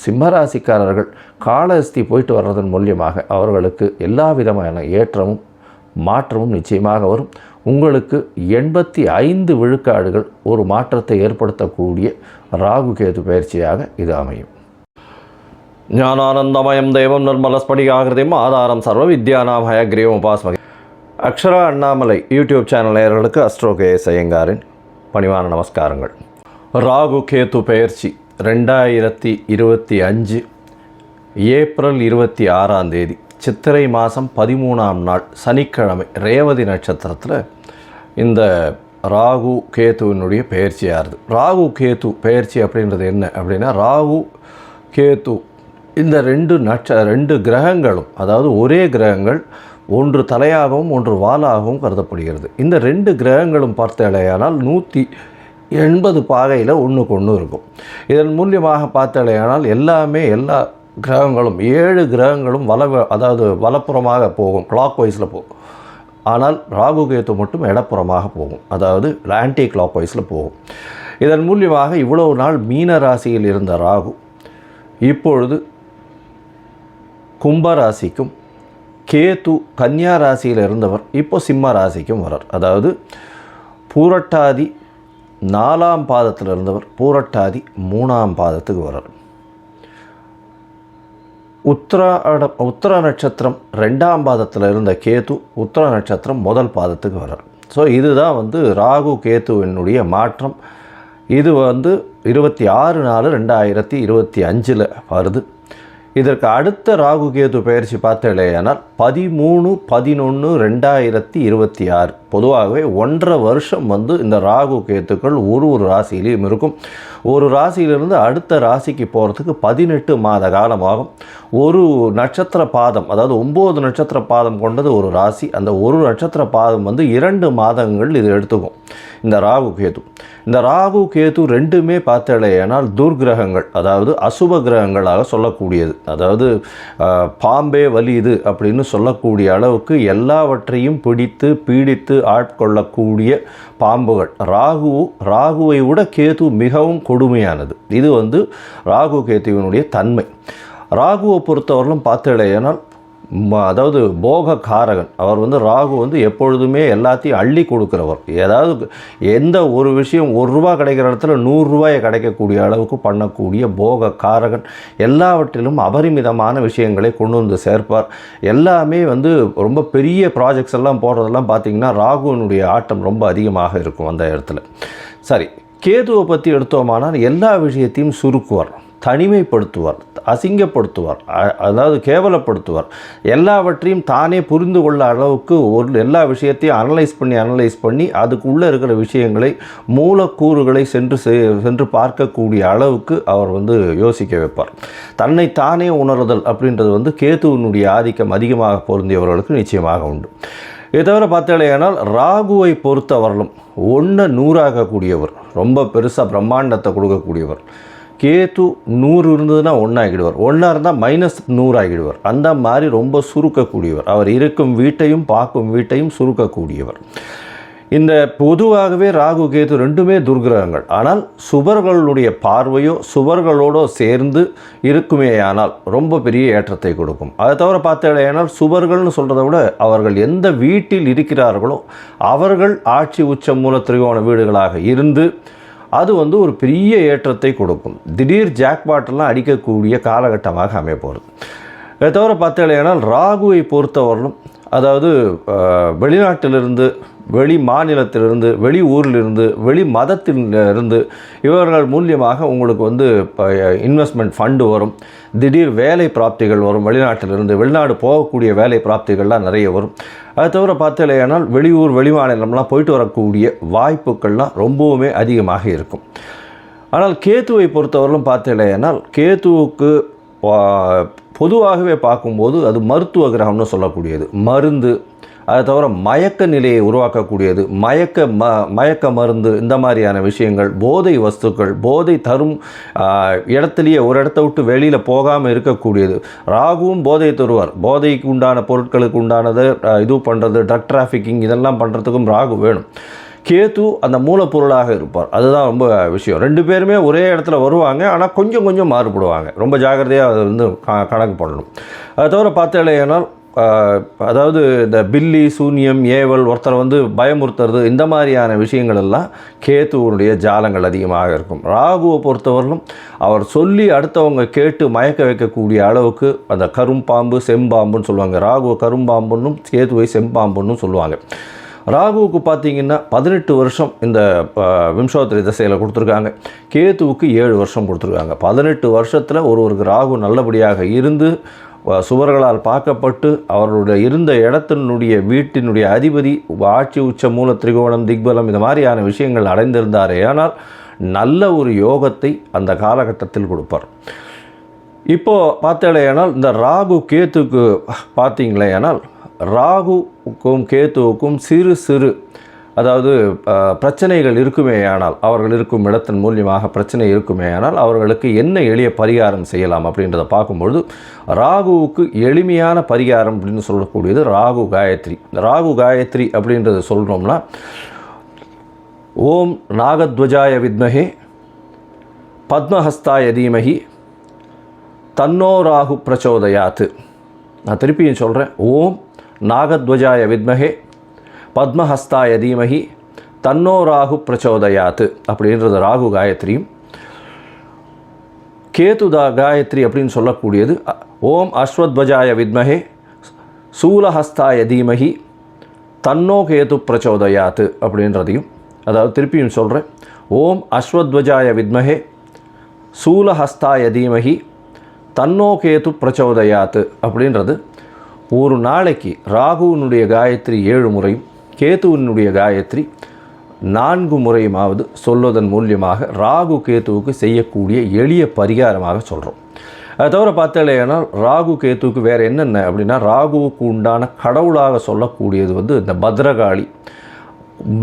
சிம்மராசிக்காரர்கள் காளஹஸ்தி போயிட்டு வர்றதன் மூலியமாக அவர்களுக்கு எல்லா விதமான ஏற்றமும் மாற்றமும் நிச்சயமாக வரும். உங்களுக்கு 85 விழுக்காடுகள் ஒரு மாற்றத்தை ஏற்படுத்தக்கூடிய ராகு கேது பயிற்சியாக இது அமையும். ஞானானந்தமயம் தெய்வம் நிர்மலஸ்படிகாகிருதியும் ஆதாரம் சர்வ வித்யானாம் ஹயக்ரீவம் உபாஸ்மகே. அக்ஷரா அண்ணாமலை யூடியூப் சேனல் நேயர்களுக்கு அஸ்ட்ரோ கேஎஸ் ஐயங்காரின் பணிவான நமஸ்காரங்கள். ராகு கேது பயிற்சி 2025 ஏப்ரல் 26ஆம் தேதி சித்திரை மாதம் 13ஆம் நாள் சனிக்கிழமை ரேவதி நட்சத்திரத்தில் இந்த ராகு கேத்துவினுடைய பயிற்சியாகுது. ராகு கேத்து பயிற்சி அப்படின்றது என்ன அப்படின்னா, ராகு கேத்து இந்த ரெண்டு கிரகங்களும், அதாவது ஒரே கிரகங்கள், ஒன்று தலையாகவும் ஒன்று வாலாகவும் கருதப்படுகிறது. இந்த 2 கிரகங்களும் பார்த்தாலேயானால் 180 பாகையில் ஒன்றுக்கு ஒன்று இருக்கும். இதன் மூலியமாக பார்த்தாலேயானால் எல்லா கிரகங்களும் 7 கிரகங்களும் அதாவது வலப்புறமாக போகும், கிளாக் வைஸில் போகும். ஆனால் ராகு கேத்து மட்டும் இடப்புறமாக போகும், அதாவது ஆன்டி கிளாக் வைஸில் போகும். இதன் மூலியமாக இவ்வளவு நாள் மீன ராசியில் இருந்த ராகு இப்பொழுது கும்பராசிக்கும், கேது கன்னியா ராசியில் இருந்தவர் இப்போ சிம்ம ராசிக்கும் வரார். அதாவது பூரட்டாதி 4ஆம் பாதத்தில் இருந்தவர் பூரட்டாதி 3ஆம் பாதத்துக்கு வரார். உத்திர நட்சத்திரம் 2ஆம் பாதத்தில் இருந்த கேது உத்திர நட்சத்திரம் 1 பாதத்துக்கு வரார். ஸோ இதுதான் ராகு கேத்துவினுடைய மாற்றம். இது 26/4/2025 வருது. இதற்கு அடுத்த ராகு கேது பயிற்சி பார்த்தேனால் 13/11/2026. பொதுவாகவே 1.5 வருஷம் இந்த ராகு கேத்துக்கள் ஒரு ராசியிலையும் இருக்கும். ஒரு ராசியிலிருந்து அடுத்த ராசிக்கு போகிறதுக்கு 18 மாத காலமாகும். ஒரு நட்சத்திர பாதம், அதாவது 9 நட்சத்திர பாதம் கொண்டது ஒரு ராசி. அந்த ஒரு நட்சத்திர பாதம் 2 மாதங்கள் இது எடுத்துக்கும். இந்த ராகு கேது ரெண்டுமே பார்த்தேனால் துர்கிரகங்கள், அதாவது அசுப கிரகங்களாக சொல்லக்கூடியது. அதாவது பாம்பே வலியுது அப்படின்னு சொல்லக்கூடிய அளவுக்கு எல்லாவற்றையும் பிடித்து பீடித்து ஆட்கொள்ளக்கூடிய பாம்புகள். ராகுவை விட கேது மிகவும் கொடுமையானது. இது ராகு கேதுவினுடைய தன்மை. ராகுவை பொறுத்தவரையிலும் பார்த்தேனால் அதாவது போக காரகன். அவர் ராகு எப்பொழுதுமே எல்லாத்தையும் அள்ளி கொடுக்குறவர். ஏதாவது எந்த ஒரு விஷயம் ₹1 கிடைக்கிற இடத்துல ₹100 கிடைக்கக்கூடிய அளவுக்கு பண்ணக்கூடிய போக காரகன். எல்லாவற்றிலும் அபரிமிதமான விஷயங்களை கொண்டு சேர்ப்பார். எல்லாமே ரொம்ப பெரிய ப்ராஜெக்ட்ஸ் எல்லாம் போடுறதெல்லாம் பார்த்திங்கன்னா ராகுவினுடைய ஆட்டம் ரொம்ப அதிகமாக இருக்கும் அந்த இடத்துல. சரி, கேதுவை பற்றி எடுத்தோமானால் எல்லா விஷயத்தையும் சுருக்குவார், தனிமைப்படுத்துவார், அசிங்கப்படுத்துவார், அதாவது கேவலப்படுத்துவார். எல்லாவற்றையும் தானே புரிந்து கொள்ள அளவுக்கு எல்லா விஷயத்தையும் அனலைஸ் பண்ணி அதுக்குள்ளே இருக்கிற விஷயங்களை மூலக்கூறுகளை சென்று பார்க்கக்கூடிய அளவுக்கு அவர் யோசிக்க வைப்பார். தன்னை தானே உணர்தல் அப்படின்றது கேதுவினுடைய ஆதிக்கம் அதிகமாக பொருந்தியவர்களுக்கு நிச்சயமாக உண்டு. இதை தவிர பார்த்தாலேயானால் ராகுவை பொறுத்தவரையிலும் 1 100ஆகக்கூடியவர், ரொம்ப பெருசாக பிரம்மாண்டத்தை கொடுக்கக்கூடியவர். கேது 100 இருந்ததுன்னா 1 ஆகிடுவார், 1 இருந்தால் -100 ஆகிடுவார். அந்த மாதிரி ரொம்ப சுருக்கக்கூடியவர். அவர் இருக்கும் வீட்டையும் பார்க்கும் வீட்டையும் சுருக்கக்கூடியவர். இந்த பொதுவாகவே ராகு கேது ரெண்டுமே துர்கிரகங்கள். ஆனால் சுபர்களுடைய பார்வையோ சுபர்களோடு சேர்ந்து இருக்குமேயானால் ரொம்ப பெரிய ஏற்றத்தை கொடுக்கும். அதை தவிர பார்த்தேனால் சுபர்கள்னு சொல்கிறத விட அவர்கள் எந்த வீட்டில் இருக்கிறார்களோ அவர்கள் ஆட்சி உச்ச மூல திரிகோண வீடுகளாக இருந்து அது ஒரு பெரிய ஏற்றத்தை கொடுக்கும். திடீர் ஜாக்பாட்டெல்லாம் அடிக்கக்கூடிய காலகட்டமாக அமையப்போகிறது. இதை தவிர பார்த்தேனால் ராகுவை பொறுத்தவரையிலும், அதாவது வெளிநாட்டிலிருந்து, வெளி மாநிலத்திலிருந்து, வெளி ஊரிலிருந்து, வெளி மதத்திலிருந்து இவர்கள் மூலியமாக உங்களுக்கு இன்வெஸ்ட்மெண்ட் ஃபண்டு வரும். திடீர் வேலை பிராப்திகள் வரும். வெளிநாட்டிலிருந்து வெளிநாடு போகக்கூடிய வேலை பிராப்திகள்லாம் நிறைய வரும். அதை தவிர பார்த்தேனால் வெளியூர் வெளிமாநிலம்லாம் போயிட்டு வரக்கூடிய வாய்ப்புகள்லாம் ரொம்பவுமே அதிகமாக இருக்கும். ஆனால் கேத்துவை பொறுத்தவரையிலும் பார்த்தேனால் கேத்துவுக்கு பொதுவாகவே பார்க்கும்போது அது மருத்துவ கிரகம்னு சொல்லக்கூடியது. மருந்து, அதை தவிர மயக்க நிலையை உருவாக்கக்கூடியது, மயக்க மருந்து, இந்த மாதிரியான விஷயங்கள், போதை வஸ்துக்கள், போதை தரும் இடத்துலையே ஒரு இடத்த விட்டு வெளியில் போகாமல் இருக்கக்கூடியது. ராகுவும் போதை தருவார். போதைக்கு உண்டான பொருட்களுக்கு உண்டானது இது பண்ணுறது, ட்ரக் டிராஃபிக்கிங் இதெல்லாம் பண்ணுறதுக்கும் ராகு வேணும். கேது அந்த மூலப்பொருளாக இருப்பார். அதுதான் ரொம்ப விஷயம். 2 பேருமே ஒரே இடத்துல வருவாங்க, ஆனால் கொஞ்சம் மாறுபடுவாங்க. ரொம்ப ஜாக்கிரதையாக அதை கணக்கு பண்ணணும். அதை தவிர பார்த்தேனால் அதாவது இந்த பில்லி சூன்யம் ஏவல் ஒருத்தர் பயமுறுத்துறது இந்த மாதிரியான விஷயங்கள் எல்லாம் கேத்துவனுடைய ஜாலங்கள் அதிகமாக இருக்கும். ராகுவை பொறுத்தவரையிலும் அவர் சொல்லி அடுத்தவங்க கேட்டு மயக்க வைக்கக்கூடிய அளவுக்கு அந்த கரும்பாம்பு செம்பாம்புன்னு சொல்லுவாங்க. ராகுவை கரும்பாம்புன்னும் கேதுவை செம்பாம்புன்னும் சொல்லுவாங்க. ராகுவுக்கு பார்த்திங்கன்னா 18 வருஷம் இந்த விம்சோத்தரி திசையில் கொடுத்துருக்காங்க. கேதுவுக்கு 7 வருஷம் கொடுத்துருக்காங்க. 18 வருஷத்தில் ஒருவருக்கு ராகு நல்லபடியாக இருந்து சுவர்களால் பார்க்கப்பட்டு அவர்களுடைய இருந்த இடத்தினுடைய வீட்டினுடைய அதிபதி ஆட்சி உச்ச மூல திரிகோணம் திக்பலம் இந்த மாதிரியான விஷயங்கள் அடைந்திருந்தாரே ஆனால் நல்ல ஒரு யோகத்தை அந்த காலகட்டத்தில் கொடுப்பார். இப்போது பார்த்தேனால் இந்த ராகு கேத்துக்கு பார்த்தீங்களேனால் ராகுக்கும் கேத்துவுக்கும் சிறு சிறு அதாவது பிரச்சனைகள் இருக்குமேயானால், அவர்கள் இருக்கும் இடத்தின் மூலியமாக பிரச்சனை இருக்குமேயானால் அவர்களுக்கு என்ன எளிய பரிகாரம் செய்யலாம் அப்படின்றத பார்க்கும்பொழுது, ராகுவுக்கு எளிமையான பரிகாரம் அப்படின்னு சொல்லக்கூடியது ராகு காயத்ரி. ராகு காயத்ரி அப்படின்றத சொல்கிறோம்னா, ஓம் நாகத்வஜாய வித்மஹே பத்மஹஸ்தாய தீமஹி தன்னோ ராகு பிரச்சோதயாத்து. நான் திருப்பியும் சொல்கிறேன். ஓம் நாகத்வஜாய வித்மஹே பத்மஹஸ்தாய தீமஹி தன்னோ ராகு பிரச்சோதயாத்து அப்படின்றது ராகு காயத்ரியும். கேதுதா காயத்ரி அப்படின்னு சொல்லக்கூடியது ஓம் அஸ்வத்வஜாய வித்மஹே சூலஹஸ்தாய தீமஹி தன்னோ கேது பிரச்சோதயாத்து அப்படின்றதையும், அதாவது திருப்பியும் சொல்கிறேன். ஓம் அஸ்வத்வஜாய வித்மஹே சூலஹஸ்தாய தீமஹி தன்னோ கேது பிரச்சோதயாத்து அப்படின்றது ஒரு நாளைக்கு ராகுவினுடைய காயத்ரி 7 முறையும் கேதுவினுடைய காயத்ரி 4 முறையுமாவது சொல்வதன் மூலியமாக ராகு கேத்துவுக்கு செய்யக்கூடிய எளிய பரிகாரமாக சொல்கிறோம். அதை தவிர பார்த்தேன்னா ராகு கேத்துவுக்கு வேறு என்னென்ன அப்படின்னா, ராகுவுக்கு உண்டான கடவுளாக சொல்லக்கூடியது இந்த பத்ரகாளி,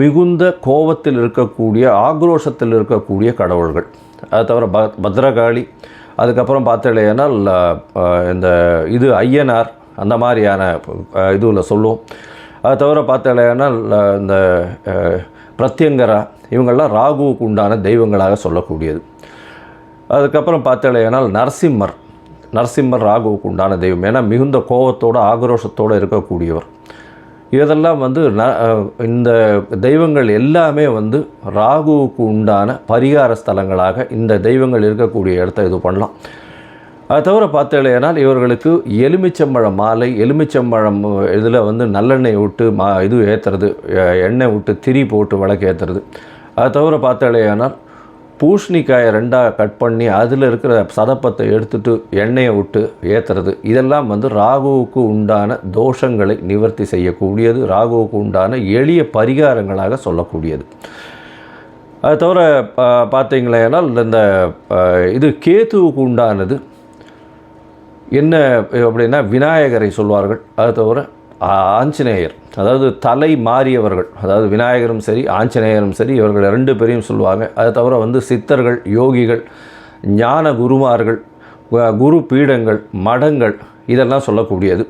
மிகுந்த கோபத்தில் இருக்கக்கூடிய ஆக்ரோஷத்தில் இருக்கக்கூடிய கடவுள்கள். அதை தவிர பத்ரகாளி, அதுக்கப்புறம் பார்த்தேனால் இந்த ஐயனார் அந்த மாதிரியான இதுவில் சொல்லுவோம். அதை தவிர பார்த்தேனால் இந்த பிரத்யங்கரா, இவங்கள்லாம் ராகுவுக்கு உண்டான தெய்வங்களாக சொல்லக்கூடியது. அதுக்கப்புறம் பார்த்தேனால் நரசிம்மர் ராகுவுக்கு உண்டான தெய்வம். ஏன்னா மிகுந்த கோபத்தோடு ஆக்ரோஷத்தோடு இருக்கக்கூடியவர். இதெல்லாம் இந்த தெய்வங்கள் எல்லாமே ராகுவுக்கு உண்டான பரிகார ஸ்தலங்களாக இந்த தெய்வங்கள் இருக்கக்கூடிய இடத்த இது பண்ணலாம். அதை தவிர பார்த்தேனால் இவர்களுக்கு எலுமிச்சம்பழம் மாலை, எலுமிச்சம்பழம் இதில் நல்லெண்ணெய் விட்டு இது ஏற்றுறது, எண்ணெய் விட்டு திரி போட்டு விளக்கு ஏற்றுறது. அதை தவிர பார்த்தேனால் பூசணிக்காயை 2ஆக கட் பண்ணி அதில் இருக்கிற சதப்பத்தை எடுத்துகிட்டு எண்ணெயை விட்டு ஏற்றுறது. இதெல்லாம் ராகுவுக்கு உண்டான தோஷங்களை நிவர்த்தி செய்யக்கூடியது, ராகுவுக்கு உண்டான எளிய பரிகாரங்களாக சொல்லக்கூடியது. அதை தவிர பார்த்தீங்களேனால் இந்த கேத்துவுக்கு உண்டானது என்ன அப்படின்னா விநாயகரை சொல்வார்கள். அதை தவிர ஆஞ்சநேயர், அதாவது தலை மாறியவர்கள், அதாவது விநாயகரும் சரி ஆஞ்சநேயரும் சரி, இவர்கள் 2 பேரையும் சொல்லுவாங்க. அதை தவிர சித்தர்கள், யோகிகள், ஞான குருமார்கள், குரு பீடங்கள், மடங்கள், இதெல்லாம் சொல்லக்கூடியது.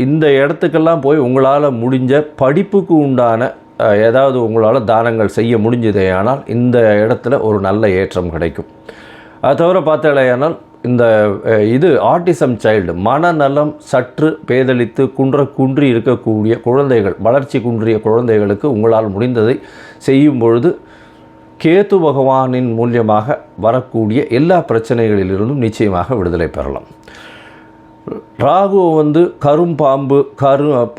இந்த இடத்துக்கெல்லாம் போய் உங்களால் முடிஞ்ச படிப்புக்கு உண்டான ஏதாவது உங்களால் தானங்கள் செய்ய முடிஞ்சதே ஆனால் இந்த இடத்துல ஒரு நல்ல ஏற்றம் கிடைக்கும். அதை தவிர பார்த்தேனால் இந்த ஆட்டிசம் சைல்டு, மனநலம் சற்று பேதலித்து குன்றி இருக்கக்கூடிய குழந்தைகள், வளர்ச்சி குன்றிய குழந்தைகளுக்கு உங்களால் முடிந்ததை செய்யும் பொழுது கேது பகவானின் மூலியமாக வரக்கூடிய எல்லா பிரச்சனைகளிலிருந்தும் நிச்சயமாக விடுதலை பெறலாம். ராகு கரும்பாம்பு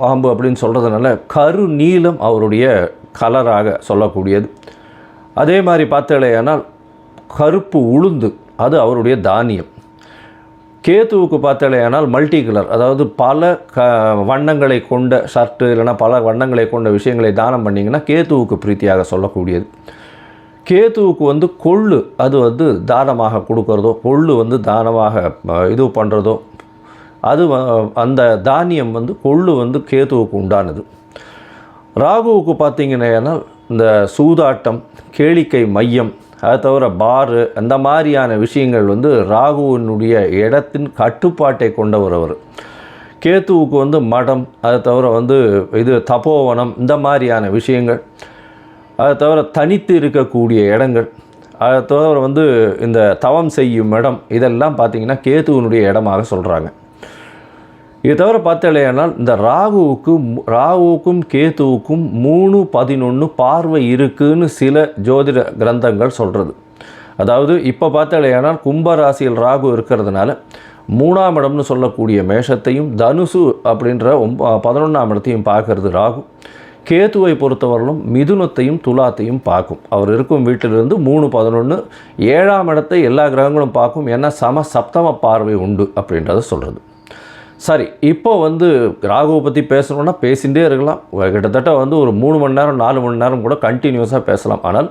பாம்பு அப்படின்னு சொல்கிறதுனால கரு நீலம் அவருடைய கலராக சொல்லக்கூடியது. அதே மாதிரி பார்த்தேனால் கருப்பு உளுந்து அது அவருடைய தானியம். கேத்துவுக்கு பார்த்தேனால் மல்டி கலர், அதாவது பல வண்ணங்களை கொண்ட ஷர்ட்டு இல்லைனா பல வண்ணங்களை கொண்ட விஷயங்களை தானம் பண்ணிங்கன்னா கேத்துவுக்கு பிரீத்தியாக சொல்லக்கூடியது. கேத்துவுக்கு கொள்ளு அது தானமாக கொடுக்கறதோ, கொள்ளு தானமாக இது பண்ணுறதோ, அது அந்த தானியம் கொள்ளு கேத்துவுக்கு உண்டானது. ராகுவுக்கு பார்த்தீங்கன்னா இந்த சூதாட்டம், கேளிக்கை மையம், அதை தவிர பாரு, அந்த மாதிரியான விஷயங்கள் ராகுவினுடைய இடத்தின் கட்டுப்பாட்டை கொண்டவர் அவர். கேத்துவுக்கு மடம், அதை தவிர தபோவனம், இந்த மாதிரியான விஷயங்கள், அதை தவிர தனித்து இருக்கக்கூடிய இடங்கள், அதை தவிர இந்த தவம் செய்யும் இடம், இதெல்லாம் பார்த்திங்கன்னா கேத்துவினுடைய இடமாக சொல்கிறாங்க. இது தவிர பார்த்தேனால் இந்த ராகுவுக்கும் கேத்துவுக்கும் 3-11 பார்வை இருக்குன்னு சில ஜோதிட கிரந்தங்கள் சொல்கிறது. அதாவது இப்போ பார்த்தேனால் கும்பராசியில் ராகு இருக்கிறதுனால 3ஆம் இடம்னு சொல்லக்கூடிய மேஷத்தையும் தனுசு அப்படின்ற 11ஆம் இடத்தையும் பார்க்கறது ராகு. கேத்துவை பொறுத்தவரையிலும் மிதுனத்தையும் துலாத்தையும் பார்க்கும். அவர் இருக்கும் வீட்டிலிருந்து 3-11 7ஆம் இடத்தை எல்லா கிரகங்களும் பார்க்கும். ஏன்னா சப்தம பார்வை உண்டு அப்படின்றத சொல்கிறது. சரி, இப்போ ராகுவை பற்றி பேசணுன்னா பேசிகிட்டே இருக்கலாம். கிட்டத்தட்ட ஒரு 3 மணி நேரம் 4 மணி நேரம் கூட கண்டினியூஸாக பேசலாம். ஆனால்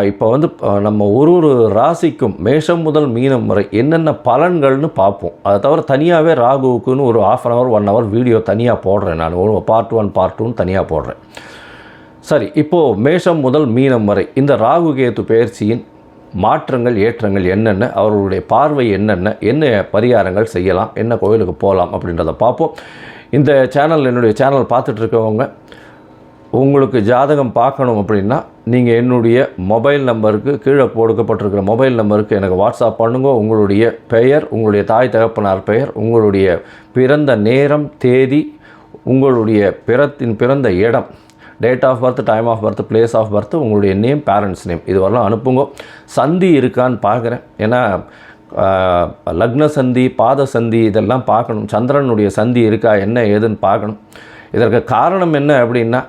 இப்போ வந்து நம்ம ஒரு ராசிக்கும் மேஷம் முதல் மீனம் வரை என்னென்ன பலன்கள்னு பார்ப்போம். அதை தவிர தனியாகவே ராகுவுக்குன்னு ஒரு 1/2 hour 1 hour வீடியோ தனியாக போடுறேன். நான் ஒரு பார்ட் 1 பார்ட் 2 தனியாக போடுறேன். சரி, இப்போது மேஷம் முதல் மீனம் வரை இந்த ராகு கேது பெயர்ச்சியின் மாற்றங்கள் ஏற்றங்கள் என்னென்ன, அவர்களுடைய பார்வை என்னென்ன, என்ன பரிகாரங்கள் செய்யலாம், என்ன கோயிலுக்கு போகலாம் அப்படின்றத பார்ப்போம். இந்த சேனல், என்னுடைய சேனல் பார்த்துட்ருக்கவங்க உங்களுக்கு ஜாதகம் பார்க்கணும் அப்படின்னா நீங்கள் என்னுடைய மொபைல் நம்பருக்கு, கீழே கொடுக்கப்பட்டிருக்கிற மொபைல் நம்பருக்கு எனக்கு வாட்ஸ்அப் பண்ணுங்க. உங்களுடைய பெயர், உங்களுடைய தாய் தகப்பனார் பெயர், உங்களுடைய பிறந்த நேரம், தேதி, உங்களுடைய பிறந்த இடம், date of birth, time of birth, place of birth, உங்களுடைய நேம், பேரண்ட்ஸ் நேம், இது வரலாம் அனுப்புங்க. சந்தி இருக்கான்னு பார்க்குறேன். ஏன்னா லக்ன சந்தி, பாத சந்தி இதெல்லாம் பார்க்கணும். சந்திரனுடைய சந்தி இருக்கா, என்ன ஏதுன்னு பார்க்கணும். இதற்கு காரணம் என்ன அப்படின்னா,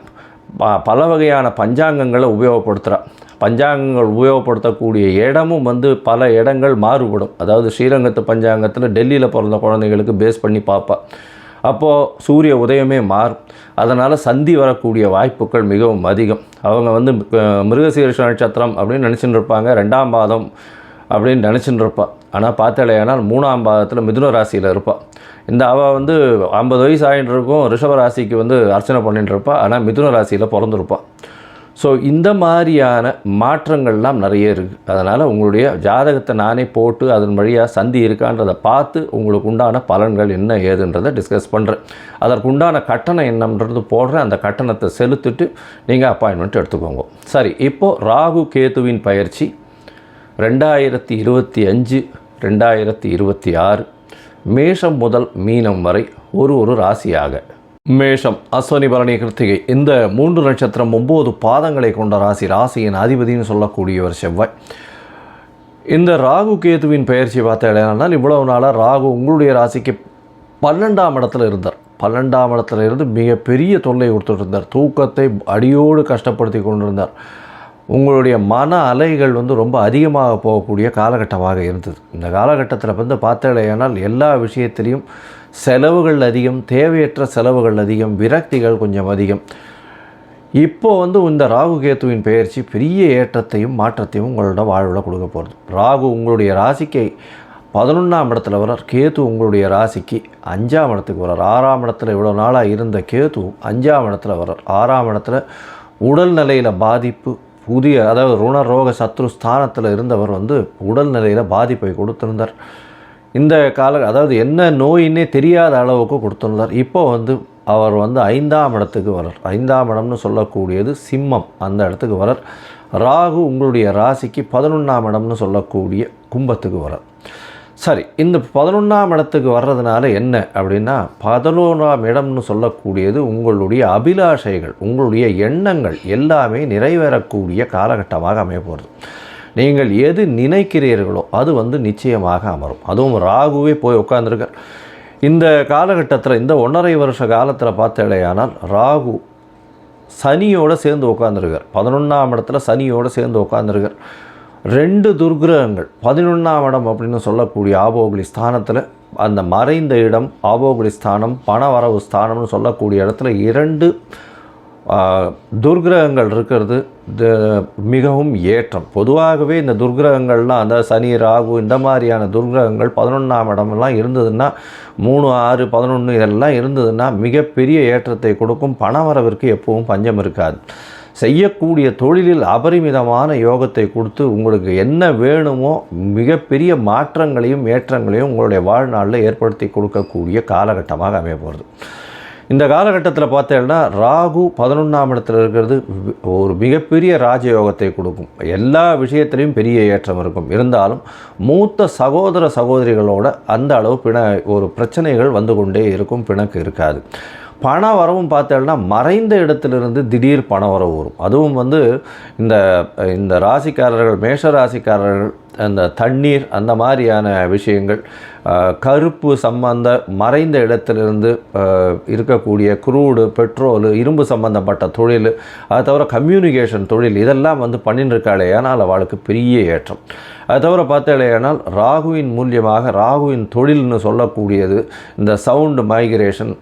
பல வகையான பஞ்சாங்கங்களை உபயோகப்படுத்துகிறான். பஞ்சாங்கங்கள் உபயோகப்படுத்தக்கூடிய இடமும் வந்து பல இடங்கள் மாறுபடும். அதாவது ஸ்ரீரங்கத்து பஞ்சாங்கத்தில் டெல்லியில் பிறந்த குழந்தைகளுக்கு பேஸ் பண்ணி பார்ப்பா. அப்போது சூரிய உதயமே மாறும். அதனால் சந்தி வரக்கூடிய வாய்ப்புகள் மிகவும் அதிகம். அவங்க வந்து மிருகசீரிஷ நட்சத்திரம் அப்படின்னு நினச்சிட்டு இருப்பாங்க, 2ஆம் பாதம் அப்படின்னு நினச்சிட்டு இருப்பாள். ஆனால் பார்த்தாலேயானால் 3ஆம் பாதத்தில் மிதுன ராசியில் இருப்பாள். இந்த அவள் வந்து 50 வயசு ஆகிட்டு இருக்கும், ரிஷப ராசிக்கு வந்து அர்ச்சனை பண்ணிட்டு இருப்பாள். ஆனால் மிதுன ராசியில் பிறந்திருப்பாள். ஸோ இந்த மாதிரியான மாற்றங்கள்லாம் நிறைய இருக்குது. அதனால் உங்களுடைய ஜாதகத்தை நானே போட்டு அதன் வழியாக சந்தி இருக்கான்றதை பார்த்து உங்களுக்கு உண்டான பலன்கள் என்ன ஏதுன்றதை டிஸ்கஸ் பண்ணுறேன். அதற்குண்டான கட்டணம் என்னன்றது போடுறேன். அந்த கட்டணத்தை செலுத்திட்டு நீங்கள் அப்பாயின்மெண்ட் எடுத்துக்கோங்க. சரி, இப்போது ராகு கேதுவின் பயிற்சி 2025 2026 மேஷம் முதல் மீனம் வரை ஒரு ராசியாக. மேஷம், அஸ்வினி, பரணி, கிருத்திகை இந்த 3 நட்சத்திரம் 9 பாதங்களை கொண்ட ராசி. ராசியின் அதிபதினு சொல்லக்கூடியவர் செவ்வாய். இந்த ராகு கேதுவின் பெயர்ச்சி பார்த்தால் இவ்வளவு நாளாக ராகு உங்களுடைய ராசிக்கு 12ஆம் இடத்துல இருந்தார். 12ஆம் இடத்துல இருந்து மிகப்பெரிய தொல்லை கொடுத்துட்டு இருந்தார். தூக்கத்தை அடியோடு கஷ்டப்படுத்தி கொண்டிருந்தார். உங்களுடைய மன அலைகள் வந்து ரொம்ப அதிகமாக போகக்கூடிய காலகட்டமாக இருந்தது. இந்த காலகட்டத்தில் வந்து பார்த்தாலேயானால் எல்லா விஷயத்திலையும் செலவுகள் அதிகம், தேவையற்ற செலவுகள் அதிகம், விரக்திகள் கொஞ்சம் அதிகம். இப்போது வந்து இந்த ராகு கேத்துவின் பெயர்ச்சி பெரிய ஏற்றத்தையும் மாற்றத்தையும் உங்களோட வாழ்வில் கொடுக்க போகிறது. ராகு உங்களுடைய ராசிக்கு 11ஆம் இடத்துல வரார். கேது உங்களுடைய ராசிக்கு 5ஆம் இடத்துக்கு வரார். 6ஆம் இடத்துல இவ்வளோ நாளாக இருந்த கேது 5ஆம் இடத்துல வரார். 6ஆம் இடத்துல உடல்நிலையில் பாதிப்பு, அதாவது ருண ரோக சத்ரு ஸ்தானத்தில் இருந்தவர் வந்து உடல்நிலையில் பாதிப்பை கொடுத்திருந்தார். இந்த அதாவது என்ன நோயின்னே தெரியாத அளவுக்கு கொடுத்திருந்தார். இப்போ வந்து அவர் வந்து 5ஆம் இடத்துக்கு வரார். 5ஆம் இடம்னு சொல்லக்கூடியது சிம்மம், அந்த இடத்துக்கு வரார். ராகு உங்களுடைய ராசிக்கு 11ஆம் இடம்னு சொல்லக்கூடிய கும்பத்துக்கு வரார். சரி, இந்த 11ஆம் இடத்துக்கு வர்றதுனால என்ன அப்படின்னா, 11ஆம் இடம்னு சொல்லக்கூடியது உங்களுடைய அபிலாஷைகள், உங்களுடைய எண்ணங்கள் எல்லாமே நிறைவேறக்கூடிய காலகட்டமாக அமைய போகிறது. நீங்கள் எது நினைக்கிறீர்களோ அது வந்து நிச்சயமாக அமரும். அதுவும் ராகுவே போய் உட்காந்துருக்கார் இந்த காலகட்டத்தில். இந்த 1.5 வருஷ காலத்தில் பார்த்தேடையானால் ராகு சனியோடு சேர்ந்து உட்காந்துருக்கார். 11ஆம் இடத்துல சனியோடு சேர்ந்து உட்காந்துருக்கார். 2 துர்கிரகங்கள் 11ஆம் இடம் அப்படின்னு சொல்லக்கூடிய ஆபோகுலி ஸ்தானத்தில், அந்த மறைந்த இடம் ஆபோகுலி ஸ்தானம், பணவரவு ஸ்தானம்னு சொல்லக்கூடிய இடத்துல 2 துர்கிரகங்கள் இருக்கிறது மிகவும் ஏற்றம். பொதுவாகவே இந்த துர்கிரகங்கள்லாம், அந்த சனி, ராகு இந்த மாதிரியான துர்கிரகங்கள் 11ஆம் இடமெல்லாம் இருந்ததுன்னா, 3, 6, 11 இதெல்லாம் இருந்ததுன்னா மிகப்பெரிய ஏற்றத்தை கொடுக்கும். பணவரவிற்கு எப்பவும் பஞ்சம் இருக்காது. செய்யக்கூடிய தொழிலில் அபரிமிதமான யோகத்தை கொடுத்து உங்களுக்கு என்ன வேணுமோ மிகப்பெரிய மாற்றங்களையும் ஏற்றங்களையும் உங்களுடைய வாழ்நாளில் ஏற்படுத்தி கொடுக்கக்கூடிய காலகட்டமாக அமைய போகிறது. இந்த காலகட்டத்தில் பார்த்தீங்கன்னா ராகு 11ஆம் இடத்துல இருக்கிறது ஒரு மிகப்பெரிய ராஜயோகத்தை கொடுக்கும். எல்லா விஷயத்திலையும் பெரிய ஏற்றம் இருக்கும். இருந்தாலும் மூத்த சகோதர சகோதரிகளோட அந்த அளவு ஒரு பிரச்சனைகள் வந்து கொண்டே இருக்கும், பிணக்கு இருக்காது. பண வரவும் பார்த்தோம்னா மறைந்த இடத்திலிருந்து திடீர் பண வரவு வரும். அதுவும் வந்து இந்த ராசிக்காரர்கள், மேஷ ராசிக்காரர்கள், அந்த தண்ணீர் அந்த மாதிரியான விஷயங்கள், கருப்பு சம்பந்த மறைந்த இடத்திலிருந்து இருக்கக்கூடிய குரூடு, பெட்ரோலு, இரும்பு சம்பந்தப்பட்ட தொழில், அதை தவிர கம்யூனிகேஷன் தொழில், இதெல்லாம் வந்து பண்ணிட்டு இருக்காளே, ஆனால் அவளுக்கு பெரிய ஏற்றம். அது தவிர பார்த்தாலேயானால் ராகுவின் மூலியமாக ராகுவின் தொழில்னு சொல்லக்கூடியது இந்த சவுண்டு மைக்ரேஷன்,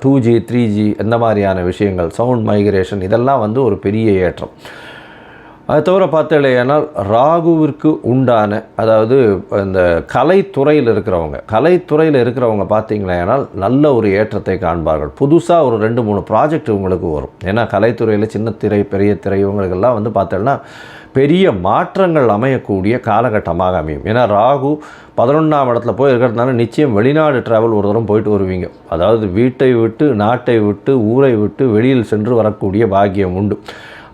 2G 3G இந்த மாதிரியான விஷயங்கள், சவுண்ட் மைக்ரேஷன், இதெல்லாம் வந்து ஒரு பெரிய ஏற்றம். அது தவிர பார்த்தீங்கன்னா ராகுவிற்கு உண்டான, அதாவது இந்த கலைத்துறையில் இருக்கிறவங்க பார்த்தீங்களேனால் நல்ல ஒரு ஏற்றத்தை காண்பார்கள். புதுசாக ஒரு 2-3 ப்ராஜெக்ட் உங்களுக்கு வரும். ஏன்னா கலைத்துறையில் சின்ன திரை பெரிய திரை இவங்களுக்கெல்லாம் வந்து பார்த்தோன்னா பெரிய மாற்றங்கள் அமையக்கூடிய காலகட்டமாக அமையும். ஏன்னா ராகு 11ஆம் இடத்துல போய் இருக்கிறதுனால நிச்சயம் வெளிநாடு ட்ராவல் ஒரு தூரம் போயிட்டு வருவீங்க. அதாவது வீட்டை விட்டு, நாட்டை விட்டு, ஊரை விட்டு வெளியில் சென்று வரக்கூடிய பாக்கியம் உண்டு.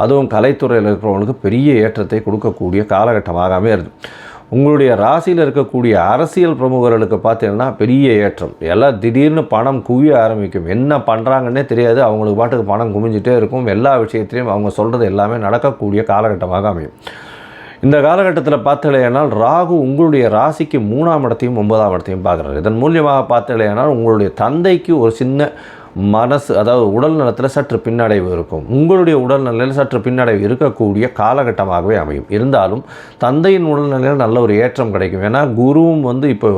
அதுவும் கலைத்துறையில் இருக்கிறவங்களுக்கு பெரிய ஏற்றத்தை கொடுக்கக்கூடிய காலகட்டமாக அமையிறது. உங்களுடைய ராசியில் இருக்கக்கூடிய அரசியல் பிரமுகர்களுக்கு பார்த்தீங்கன்னா பெரிய ஏற்றம். எல்லாம் திடீர்னு பணம் குவிய ஆரம்பிக்கும். என்ன பண்ணுறாங்கன்னே தெரியாது. அவங்களுக்கு பாட்டுக்கு பணம் குமிஞ்சிட்டே இருக்கும். எல்லா விஷயத்திலையும் அவங்க சொல்கிறது எல்லாமே நடக்கக்கூடிய காலகட்டமாக அமையும். இந்த காலகட்டத்தில் பார்த்தலையானால் ராகு உங்களுடைய ராசிக்கு 3ஆம் இடத்தையும் 9ஆம் இடத்தையும் பார்க்குறாரு. இதன் மூலியமாக பார்த்தலையானால் உங்களுடைய தந்தைக்கு ஒரு சின்ன மனசு, அதாவது உடல் நலத்தில் சற்று பின்னடைவு இருக்கும். உங்களுடைய உடல்நிலையில் சற்று பின்னடைவு இருக்கக்கூடிய காலகட்டமாகவே அமையும். இருந்தாலும் தந்தையின் உடல்நிலையில் நல்ல ஒரு ஏற்றம் கிடைக்கும். ஏன்னா குருவும் வந்து இப்போ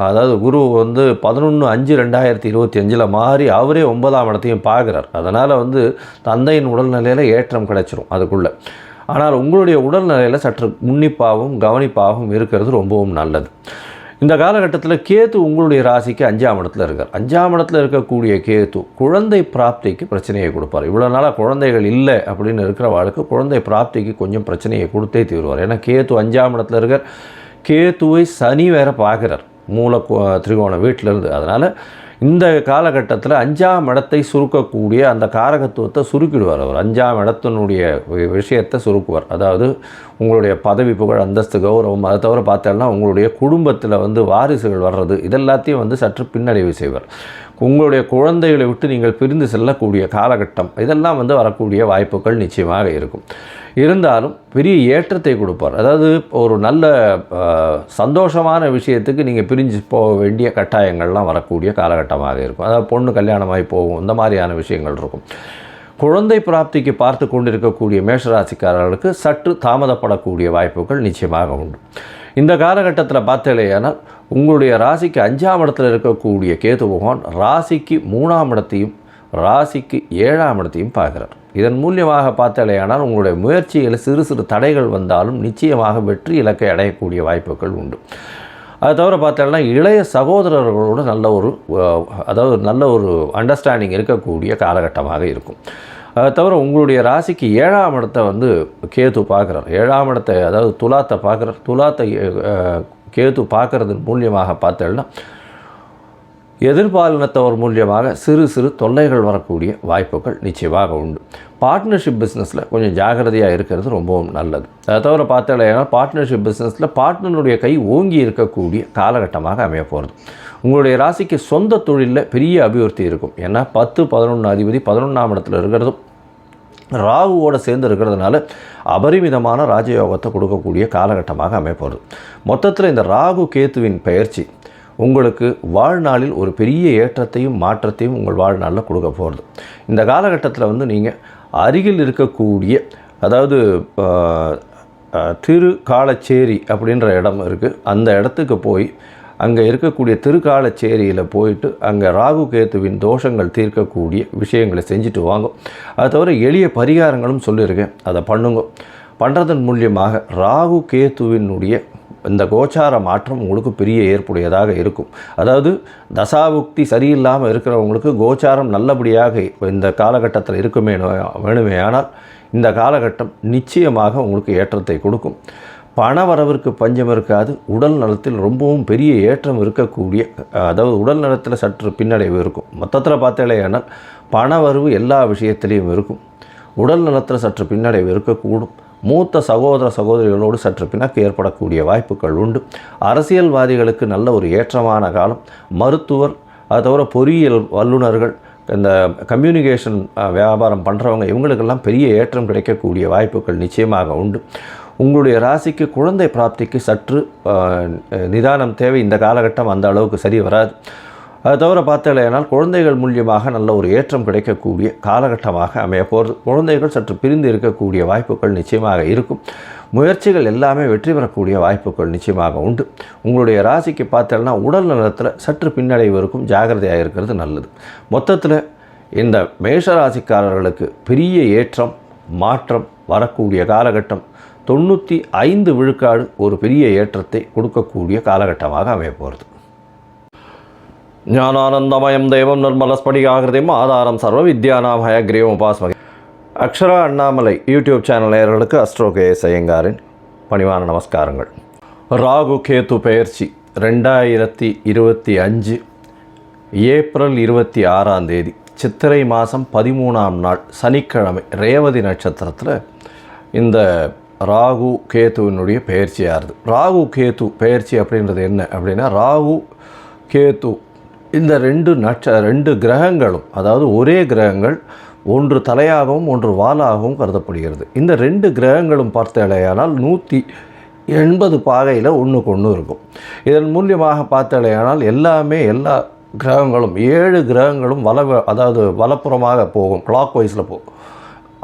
அதாவது குரு வந்து 11/5/2025 மாறி அவரே 9ஆம் இடத்தையும் பார்க்குறார். அதனால் வந்து தந்தையின் உடல்நிலையில் ஏற்றம் கிடைச்சிரும் அதுக்குள்ளே. ஆனால் உங்களுடைய உடல்நிலையில் சற்று உன்னிப்பாகவும் கவனிப்பாகவும் இருக்கிறது ரொம்பவும் நல்லது. இந்த காலகட்டத்தில் கேது உங்களுடைய ராசிக்கு 5ஆம் இடத்துல இருக்கார். 5ஆம் இடத்துல இருக்கக்கூடிய கேது குழந்தை பிராப்திக்கு பிரச்சனையை கொடுப்பார். இவ்வளோ நாளாக குழந்தைகள் இல்லை அப்படின்னு இருக்கிறவாளுக்கு குழந்தை பிராப்திக்கு கொஞ்சம் பிரச்சனையை கொடுத்தே தீர்வார். ஏன்னா கேது 5ஆம் இடத்துல இருக்கார். கேதுவை சனி வேற பார்க்குறார் மூல திரிகோண வீட்டிலேருந்து. அதனால் இந்த காலகட்டத்தில் 5ஆம் இடத்தை சுருக்கக்கூடிய அந்த காரகத்துவத்தை சுருக்கிடுவார். அவர் 5ஆம் இடத்தினுடைய விஷயத்தை சுருக்குவார். அதாவது உங்களுடைய பதவி, புகழ், அந்தஸ்து, கௌரவம், அதை தவிர பார்த்தோம்னா உங்களுடைய குடும்பத்தில் வந்து வாரிசுகள் வர்றது இதெல்லாத்தையும் வந்து சற்று பின்னடைவு செய்வார். உங்களுடைய குழந்தைகளை விட்டு நீங்கள் பிரிந்து செல்லக்கூடிய காலகட்டம் இதெல்லாம் வந்து வரக்கூடிய வாய்ப்புகள் நிச்சயமாக இருக்கும். இருந்தாலும் பெரிய ஏற்றத்தை கொடுப்பார். அதாவது ஒரு நல்ல சந்தோஷமான விஷயத்துக்கு நீங்கள் பிரிஞ்சு போக வேண்டிய கட்டாயங்கள்லாம் வரக்கூடிய காலகட்டமாக இருக்கும். அதாவது பொண்ணு கல்யாணமாகி போகும், இந்த மாதிரியான விஷயங்கள் இருக்கும். குழந்தை பிராப்திக்கு பார்த்து கொண்டிருக்கக்கூடிய மேஷராசிக்காரர்களுக்கு சற்று தாமதப்படக்கூடிய வாய்ப்புகள் நிச்சயமாக உண்டு. இந்த காலகட்டத்தில் பார்த்தேனால் உங்களுடைய ராசிக்கு 5ஆம் இடத்தில் இருக்கக்கூடிய கேது பகவான் ராசிக்கு 3ஆம் இடத்தையும் ராசிக்கு 7ஆம் இடத்தையும் பார்க்குறார். இதன் மூலியமாக பார்த்தாலேயானால் உங்களுடைய முயற்சியில் சிறு சிறு தடைகள் வந்தாலும் நிச்சயமாக வெற்றி இலக்கை அடையக்கூடிய வாய்ப்புகள் உண்டு. அது தவிர பார்த்தோம்னா இளைய சகோதரர்களோடு நல்ல ஒரு அண்டர்ஸ்டாண்டிங் இருக்கக்கூடிய காலகட்டமாக இருக்கும். அதை தவிர உங்களுடைய ராசிக்கு 7ஆம் இடத்தை வந்து கேது பார்க்குறார். 7ஆம் இடத்தை, அதாவது துலாத்தை பார்க்குறார். துலாத்தை கேது பார்க்குறதன் மூலியமாக பார்த்தோம்னா எதிர்பாலினத்தவர் மூலியமாக சிறு சிறு தொல்லைகள் வரக்கூடிய வாய்ப்புகள் நிச்சயமாக உண்டு. பார்ட்னர்ஷிப் பிஸ்னஸில் கொஞ்சம் ஜாகிரதையாக இருக்கிறது ரொம்பவும் நல்லது. அதை தவிர பார்த்தீங்கன்னா பார்ட்னர்ஷிப் பிஸ்னஸில் பார்ட்னருடைய கை ஓங்கி இருக்கக்கூடிய காலகட்டமாக அமைய போகிறது. உங்களுடைய ராசிக்கு சொந்த தொழிலில் பெரிய அபிவிருத்தி இருக்கும். ஏன்னா 10-11 அதிபதி 11ஆம் இடத்துல இருக்கிறதும் ராகுவோடு சேர்ந்து இருக்கிறதுனால அபரிமிதமான ராஜயோகத்தை கொடுக்கக்கூடிய காலகட்டமாக அமையப்போகிறது. மொத்தத்தில் இந்த ராகு கேத்துவின் பயிற்சி உங்களுக்கு வாழ்நாளில் ஒரு பெரிய ஏற்றத்தையும் மாற்றத்தையும் உங்கள் வாழ்நாளில் கொடுக்க போகிறது. இந்த காலகட்டத்தில் வந்து நீங்கள் அருகில் இருக்கக்கூடிய, அதாவது திருக்காலச்சேரி அப்படின்ற இடம் இருக்குது, அந்த இடத்துக்கு போய் அங்கே இருக்கக்கூடிய திருக்காலச்சேரியில் போயிட்டு அங்கே ராகு கேத்துவின் தோஷங்கள் தீர்க்கக்கூடிய விஷயங்களை செஞ்சுட்டு வாங்க. அது தவிர எளிய பரிகாரங்களும் சொல்லியிருக்கேன், அதை பண்ணுங்க. பண்ணுறதன் மூலியமாக ராகு கேத்துவினுடைய இந்த கோச்சார மாற்றம் உங்களுக்கு பெரிய ஏற்புடையதாக இருக்கும். அதாவது தசாபுக்தி சரியில்லாமல் இருக்கிறவங்களுக்கு கோச்சாரம் நல்லபடியாக இந்த காலகட்டத்தில் வேணுமே ஆனால் இந்த காலகட்டம் நிச்சயமாக உங்களுக்கு ஏற்றத்தை கொடுக்கும். பண வரவிற்கு பஞ்சம் இருக்காது. உடல் நலத்தில் ரொம்பவும் பெரிய ஏற்றம் இருக்கக்கூடிய, அதாவது உடல் நலத்தில் சற்று பின்னடைவு இருக்கும். மொத்தத்தில் பார்த்தேனால் பண வரவு எல்லா விஷயத்திலையும் இருக்கும். உடல் நலத்தில் சற்று பின்னடைவு இருக்கக்கூடும். மூத்த சகோதரிகளோடு சற்று பிணக்கு ஏற்படக்கூடிய வாய்ப்புகள் உண்டு. அரசியல்வாதிகளுக்கு நல்ல ஒரு ஏற்றமான காலம். மருத்துவர், அது தவிர பொறியியல் வல்லுநர்கள், இந்த கம்யூனிகேஷன் வியாபாரம் பண்ணுறவங்க இவங்களுக்கெல்லாம் பெரிய ஏற்றம் கிடைக்கக்கூடிய வாய்ப்புகள் நிச்சயமாக உண்டு. உங்களுடைய ராசிக்கு குழந்தை பிராப்திக்கு சற்று நிதானம் தேவை. இந்த காலகட்டம் அந்த அளவுக்கு சரி வராது. அது தவிர பார்த்தேனால் குழந்தைகள் மூலியமாக நல்ல ஒரு ஏற்றம் கிடைக்கக்கூடிய காலகட்டமாக அமைய போகிறது. குழந்தைகள் சற்று பிரிந்து இருக்கக்கூடிய வாய்ப்புகள் நிச்சயமாக இருக்கும். முயற்சிகள் எல்லாமே வெற்றி பெறக்கூடிய வாய்ப்புகள் நிச்சயமாக உண்டு. உங்களுடைய ராசிக்கு பார்த்தேன்னா உடல் நலத்தில் சற்று பின்னடைவு இருக்கும். ஜாகிரதையாக இருக்கிறது நல்லது. மொத்தத்தில் இந்த மேஷராசிக்காரர்களுக்கு பெரிய ஏற்றம், மாற்றம் வரக்கூடிய காலகட்டம். 95 விழுக்காடு ஒரு பெரிய ஏற்றத்தை கொடுக்கக்கூடிய காலகட்டமாக அமையப்போகிறது. ஞானானந்தமயம் தேவம் நிர்மலஸ்படிகாகிருதியும் ஆதாரம் சர்வ வித்யானாம் ஹயக்ரீவம் உபாஸ்மகே. அக்ஷரா அண்ணாமலை யூடியூப் சேனல் நேயர்களுக்கு அஸ்ட்ரோ கேஎஸ் ஐயங்காரின் பணிவான நமஸ்காரங்கள். ராகு கேது பெயர்ச்சி 2025 ஏப்ரல் 26ஆம் தேதி சித்திரை மாதம் 13ஆம் நாள் சனிக்கிழமை ரேவதி நட்சத்திரத்தில் இந்த ராகு கேத்துவினுடைய பெயர்ச்சியாகுது. ராகு கேத்து பெயர்ச்சி அப்படின்றது என்ன அப்படின்னா, ராகு கேத்து இந்த ரெண்டு கிரகங்களும், அதாவது ஒரே கிரகங்கள், ஒன்று தலையாகவும் ஒன்று வாலாகவும் கருதப்படுகிறது. இந்த 2 கிரகங்களும் பார்த்தாலேயானால் 180 பாகையில் ஒன்றுக்கு ஒன்று இருக்கும். இதன் மூலியமாக பார்த்தாலேயானால் எல்லா கிரகங்களும் 7 கிரகங்களும் அதாவது வலப்புறமாக போகும், கிளாக் வைஸில் போகும்.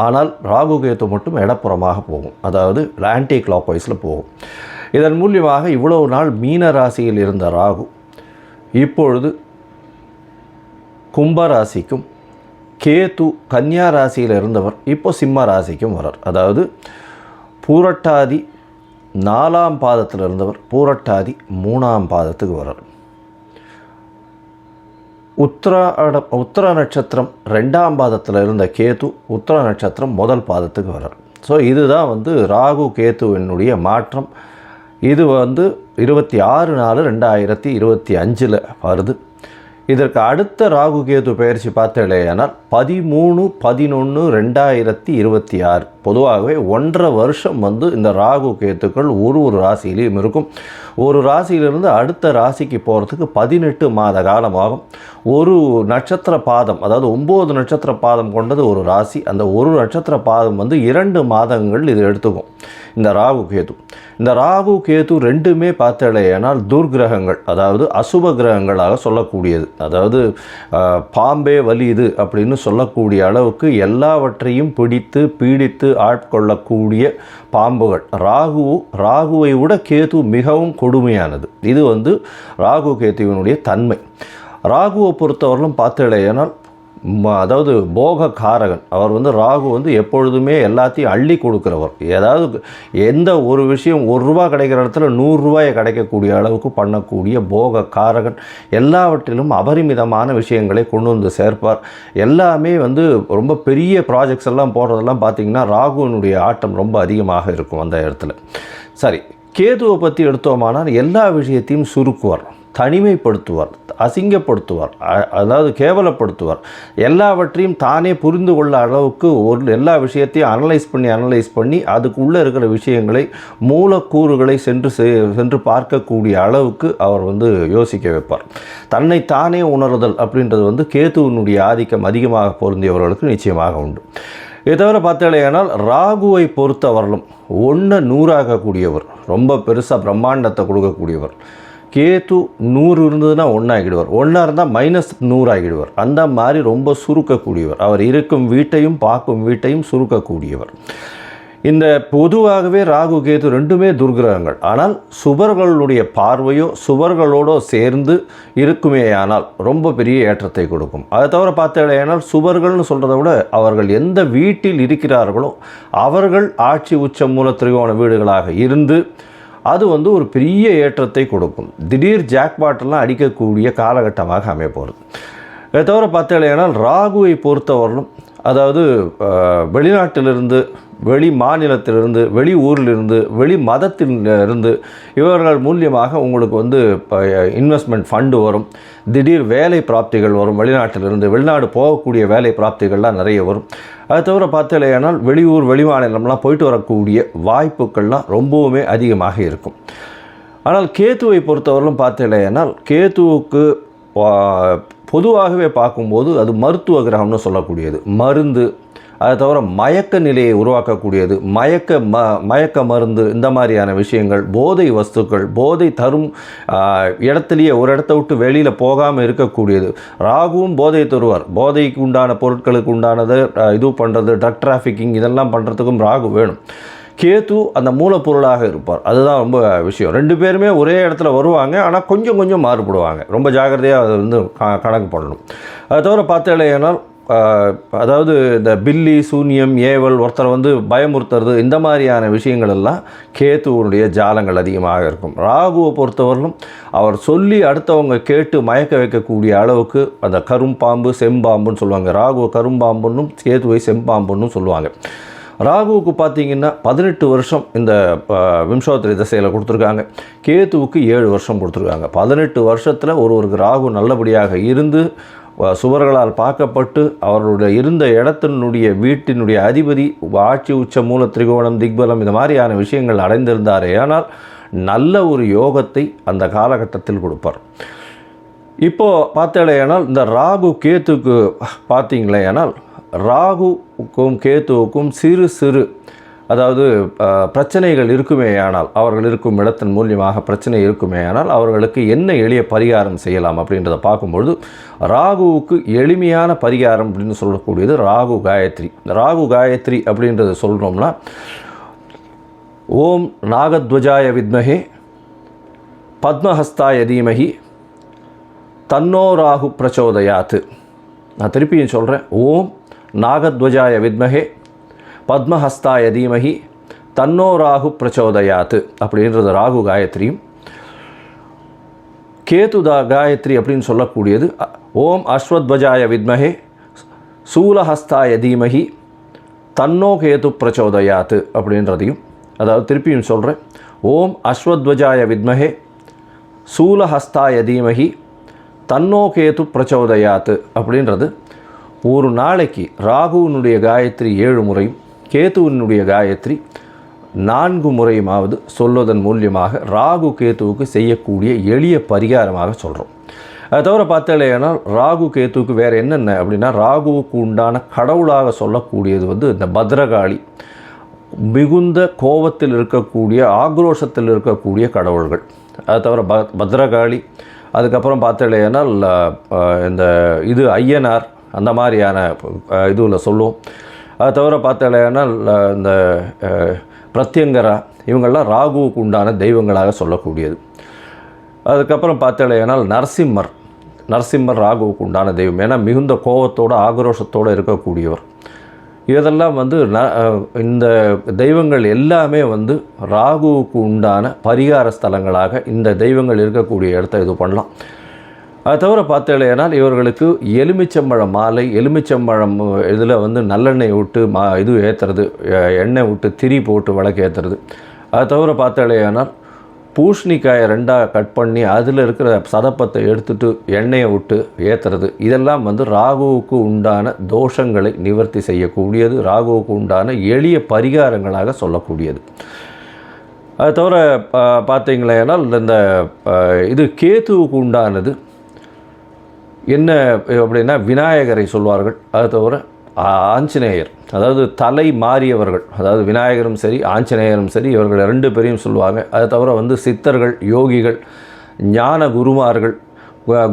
ஆனால் ராகு கேத்து மட்டும் இடப்புறமாக போகும், அதாவது ஆன்டி கிளாக் வைஸில் போகும். இதன் மூலியமாக இவ்வளவு நாள் மீன ராசியில் இருந்த ராகு இப்பொழுது கும்ப ராசிக்கும், கேத்து கன்னியா ராசியில் இருந்தவர் இப்போ சிம்ம ராசிக்கும் வரார். அதாவது பூரட்டாதி 4ஆம் பாதத்தில் இருந்தவர் பூரட்டாதி 3ஆம் பாதத்துக்கு வரார். உத்திர நட்சத்திரம் 2ஆம் பாதத்தில் இருந்த கேத்து உத்திர நட்சத்திரம் 1 பாதத்துக்கு வரார். ஸோ இதுதான் ராகு கேத்துவினுடைய மாற்றம். இது 26/4/2025 வருது. இதற்கு அடுத்த ராகு கேது பெயர்ச்சி பார்த்தேனால் 13/11/2026. பொதுவாகவே 1.5 வருஷம் இந்த ராகு கேத்துக்கள் ஒரு ராசியிலையும் இருக்கும். ஒரு ராசியிலிருந்து அடுத்த ராசிக்கு போகிறதுக்கு 18 மாத காலமாகும். ஒரு நட்சத்திர பாதம், அதாவது 9 நட்சத்திர பாதம் கொண்டது ஒரு ராசி. அந்த ஒரு நட்சத்திர பாதம் 2 மாதங்கள் இது எடுத்துக்கும் இந்த ராகு கேது. இந்த ராகு கேது ரெண்டுமே பார்த்தேனால் துர்கிரகங்கள், அதாவது அசுப கிரகங்களாக சொல்லக்கூடியது. அதாவது பாம்பே வலியுது அப்படின்னு சொல்லக்கூடிய அளவுக்கு எல்லாவற்றையும் பிடித்து பீடித்து ஆட்கொள்ளக்கூடிய பாம்புகள். ராகுவை விட கேது மிகவும் கொடுமையானது. இது ராகு கேத்துவினுடைய தன்மை. ராகுவை பொறுத்தவரையிலும் பார்த்தேனால் அதாவது போக காரகன். அவர் ராகு எப்பொழுதுமே எல்லாத்தையும் அள்ளி கொடுக்குறவர். ஏதாவது எந்த ஒரு விஷயம் ₹1 கிடைக்கிற இடத்துல ₹100 கிடைக்கக்கூடிய அளவுக்கு பண்ணக்கூடிய போக காரகன். எல்லாவற்றிலும் அபரிமிதமான விஷயங்களை கொண்டு சேர்ப்பார். எல்லாமே ரொம்ப பெரிய ப்ராஜெக்ட்ஸ் எல்லாம் போடுறதெல்லாம் பார்த்திங்கன்னா ராகுவினுடைய ஆட்டம் ரொம்ப அதிகமாக இருக்கும் அந்த இடத்துல. சரி, கேதுவை பற்றி எடுத்தோமானால் எல்லா விஷயத்தையும் சுருக்குவார், தனிமைப்படுத்துவார், அசிங்கப்படுத்துவார், அதாவது கேவலப்படுத்துவார். எல்லாவற்றையும் தானே புரிந்து கொள்ள அளவுக்கு எல்லா விஷயத்தையும் அனலைஸ் பண்ணி அதுக்குள்ளே இருக்கிற விஷயங்களை மூலக்கூறுகளை சென்று பார்க்கக்கூடிய அளவுக்கு அவர் யோசிக்க வைப்பார். தன்னை தானே உணர்தல் அப்படின்றது கேதுவினுடைய ஆதிக்கம் அதிகமாக பொருந்தியவர்களுக்கு நிச்சயமாக உண்டு. இதை தவிர பார்த்தாலேயானால் ராகுவை பொறுத்தவரையிலும் 1 100ஆக்கக்கூடியவர், ரொம்ப பெருசாக பிரம்மாண்டத்தை கொடுக்கக்கூடியவர். கேத்து 100 இருந்ததுன்னா 1 ஆகிடுவார், 1 இருந்தால் -100 ஆகிடுவார். அந்த மாதிரி ரொம்ப சுருக்கக்கூடியவர். அவர் இருக்கும் வீட்டையும் பார்க்கும் வீட்டையும் சுருக்கக்கூடியவர். இந்த பொதுவாகவே ராகு கேது ரெண்டுமே துர்கிரகங்கள். ஆனால் சுபர்களுடைய பார்வையோ சுபர்களோடு சேர்ந்து இருக்குமேயானால் ரொம்ப பெரிய ஏற்றத்தை கொடுக்கும். அதை தவிர பார்த்தேனால் சுபர்கள்னு சொல்கிறத விட அவர்கள் எந்த வீட்டில் இருக்கிறார்களோ அவர்கள் ஆட்சி உச்சம் மூல திரிகோண வீடுகளாக இருந்து அது ஒரு பெரிய ஏற்றத்தை கொடுக்கும். திடீர் ஜாக்பாட்டெல்லாம் அடிக்கக்கூடிய காலகட்டமாக அமைய போகிறது. இதை தவிர பார்த்தேனால் ராகுவை பொறுத்தவரையிலும், அதாவது வெளிநாட்டிலிருந்து, வெளி மாநிலத்திலிருந்து, வெளி ஊரிலிருந்து, வெளி மதத்திலிருந்து இவர்கள் மூலியமாக உங்களுக்கு இன்வெஸ்ட்மெண்ட் ஃபண்டு வரும். திடீர் வேலை பிராப்திகள் வரும். வெளிநாட்டிலிருந்து வெளிநாடு போகக்கூடிய வேலை பிராப்திகள்லாம் நிறைய வரும். அது தவிர பார்த்தேனால் வெளியூர் வெளி மாநிலம்லாம் போயிட்டு வரக்கூடிய வாய்ப்புகள்லாம் ரொம்பவுமே அதிகமாக இருக்கும். ஆனால் கேத்துவை பொறுத்தவரையிலும் பார்த்தேனால் கேத்துவுக்கு பொதுவாகவே பார்க்கும்போது அது மருத்துவ கிரகம்னு சொல்லக்கூடியது. மருந்து, அதை தவிர மயக்க நிலையை உருவாக்கக்கூடியது, மயக்க மருந்து, இந்த மாதிரியான விஷயங்கள், போதை வஸ்துக்கள், போதை தரும் இடத்துலையே ஒரு இடத்த விட்டு வெளியில் போகாமல் இருக்கக்கூடியது. ராகுவும் போதை தருவார். போதைக்கு உண்டான பொருட்களுக்கு உண்டானது இது பண்ணுறது, ட்ரக் டிராஃபிக்கிங் இதெல்லாம் பண்ணுறதுக்கும் ராகு வேணும். கேத்து அந்த மூலப்பொருளாக இருப்பார். அதுதான் ரொம்ப விஷயம். 2 பேருமே ஒரே இடத்துல வருவாங்க, ஆனால் கொஞ்சம் மாறுபடுவாங்க. ரொம்ப ஜாக்கிரதையாக அதை கணக்கு பண்ணணும். அதை தவிர பார்த்தேனால் அதாவது இந்த பில்லி சூன்யம் ஏவல் ஒருத்தரை வந்து பயமுறுத்துறது இந்த மாதிரியான விஷயங்கள் எல்லாம் கேத்துவனுடைய ஜாலங்கள் அதிகமாக இருக்கும். ராகுவை பொறுத்தவரையிலும் அவர் சொல்லி அடுத்தவங்க கேட்டு மயக்க வைக்கக்கூடிய அளவுக்கு அந்த கரும்பாம்பு செம்பாம்புன்னு சொல்லுவாங்க. ராகுவை கரும்பாம்புன்னும் கேத்துவை செம்பாம்புன்னும் சொல்லுவாங்க. ராகுவுக்கு பார்த்திங்கன்னா 18 வருஷம் இந்த விம்சோத்தரி திசையில் கொடுத்துருக்காங்க. கேத்துவுக்கு 7 வருஷம் கொடுத்துருக்காங்க. 18 வருஷத்தில் ஒருவருக்கு ராகு நல்லபடியாக இருந்து சுவர்களால் பார்க்கப்பட்டு அவருடைய இருந்த இடத்தினுடைய வீட்டினுடைய அதிபதி ஆட்சி உச்ச மூல திரிகோணம் திக்பலம் இந்த மாதிரியான விஷயங்கள் அடைந்திருந்தாரே ஆனால் நல்ல ஒரு யோகத்தை அந்த காலகட்டத்தில் கொடுப்பார். இப்போது பார்த்தேனால் இந்த ராகு கேத்துக்கு பார்த்தீங்களே ஆனால் ராகுவுக்கும் கேத்துவுக்கும் சிறு சிறு அதாவது பிரச்சனைகள் இருக்குமேயானால் அவர்கள் இருக்கும் இடத்தின் மூலியமாக பிரச்சனை இருக்குமேயானால் அவர்களுக்கு என்ன எளிய பரிகாரம் செய்யலாம் அப்படின்றத பார்க்கும்பொழுது ராகுவுக்கு எளிமையான பரிகாரம் அப்படின்னு சொல்லக்கூடியது ராகு காயத்ரி. ராகு காயத்ரி அப்படின்றத சொல்கிறோம்னா ஓம் நாகத்வஜாய வித்மஹே பத்மஹஸ்தாய தீமஹி தன்னோ ராகு பிரச்சோதயாத்து. நான் திருப்பியும் சொல்கிறேன். ஓம் நாகத்வஜாய வித்மஹே பத்மஹஸ்தாய தீமஹி தன்னோ ராகு பிரச்சோதயாத்து அப்படின்றது ராகு காயத்ரியும். கேதுதா காயத்ரி அப்படின்னு சொல்லக்கூடியது ஓம் அஸ்வத்வஜாய வித்மஹே சூலஹஸ்தாய தீமஹி தன்னோ கேது பிரச்சோதயாத்து அப்படின்றதையும், அதாவது திருப்பியும் சொல்கிறேன். ஓம் அஸ்வத்வஜாய வித்மஹே சூலஹஸ்தாய தீமஹி தன்னோ கேது பிரச்சோதயாத்து அப்படின்றது ஒரு நாளைக்கு ராகுவினுடைய காயத்ரி 7 முறையும் கேத்துவினுடைய காயத்ரி 4 முறையுமாவது சொல்வதன் மூலியமாக ராகு கேத்துவுக்கு செய்யக்கூடிய எளிய பரிகாரமாக சொல்கிறோம். அதை தவிர பார்த்தேனால் ராகு கேத்துவுக்கு வேறு என்னென்ன அப்படின்னா ராகுவுக்கு உண்டான கடவுளாக சொல்லக்கூடியது வந்து இந்த பத்ரகாளி, மிகுந்த கோபத்தில் இருக்கக்கூடிய ஆக்ரோஷத்தில் இருக்கக்கூடிய கடவுள்கள். அதை தவிர பத்ரகாளி, அதுக்கப்புறம் பார்த்தேனால் இந்த இது ஐயனார் அந்த மாதிரியான இதுவில் சொல்லுவோம். அதை தவிர பார்த்தேனால் இந்த பிரத்யங்கரா இவங்கள்லாம் ராகுவுக்கு உண்டான தெய்வங்களாக சொல்லக்கூடியது. அதுக்கப்புறம் பார்த்தேனால் நரசிம்மர் ராகுவுக்கு உண்டான தெய்வம். ஏன்னா மிகுந்த கோபத்தோடு ஆக்ரோஷத்தோடு இருக்கக்கூடியவர். இதெல்லாம் வந்து இந்த தெய்வங்கள் எல்லாமே வந்து ராகுவுக்கு உண்டான பரிகார ஸ்தலங்களாக இந்த தெய்வங்கள் இருக்கக்கூடிய இடத்த இது பண்ணலாம். அதை தவிர பார்த்தேனால் இவர்களுக்கு எலுமிச்சம்பழம் மாலை, எலுமிச்சம்பழம் இதில் வந்து நல்லெண்ணெய் விட்டு இது ஏற்றுறது, எண்ணெய் விட்டு திரி போட்டு விளக்கு ஏற்றுறது. அதை தவிர பார்த்தேனால் பூஷ்ணிக்காயை 2ஆக கட் பண்ணி அதில் இருக்கிற சதப்பத்தை எடுத்துகிட்டு எண்ணெயை விட்டு ஏற்றுறது. இதெல்லாம் வந்து ராகுவுக்கு உண்டான தோஷங்களை நிவர்த்தி செய்யக்கூடியது, ராகுவுக்கு உண்டான எளிய பரிகாரங்களாக சொல்லக்கூடியது. அதை தவிர பார்த்தீங்களேனால் இந்த இது கேத்துவுக்கு உண்டானது என்ன அப்படின்னா விநாயகரை சொல்வார்கள். அது தவிர ஆஞ்சநேயர், அதாவது தலை மாறியவர்கள், அதாவது விநாயகரும் சரி ஆஞ்சநேயரும் சரி இவர்கள் 2 பேரையும் சொல்லுவாங்க. அதை தவிர வந்து சித்தர்கள், யோகிகள், ஞான குருமார்கள்,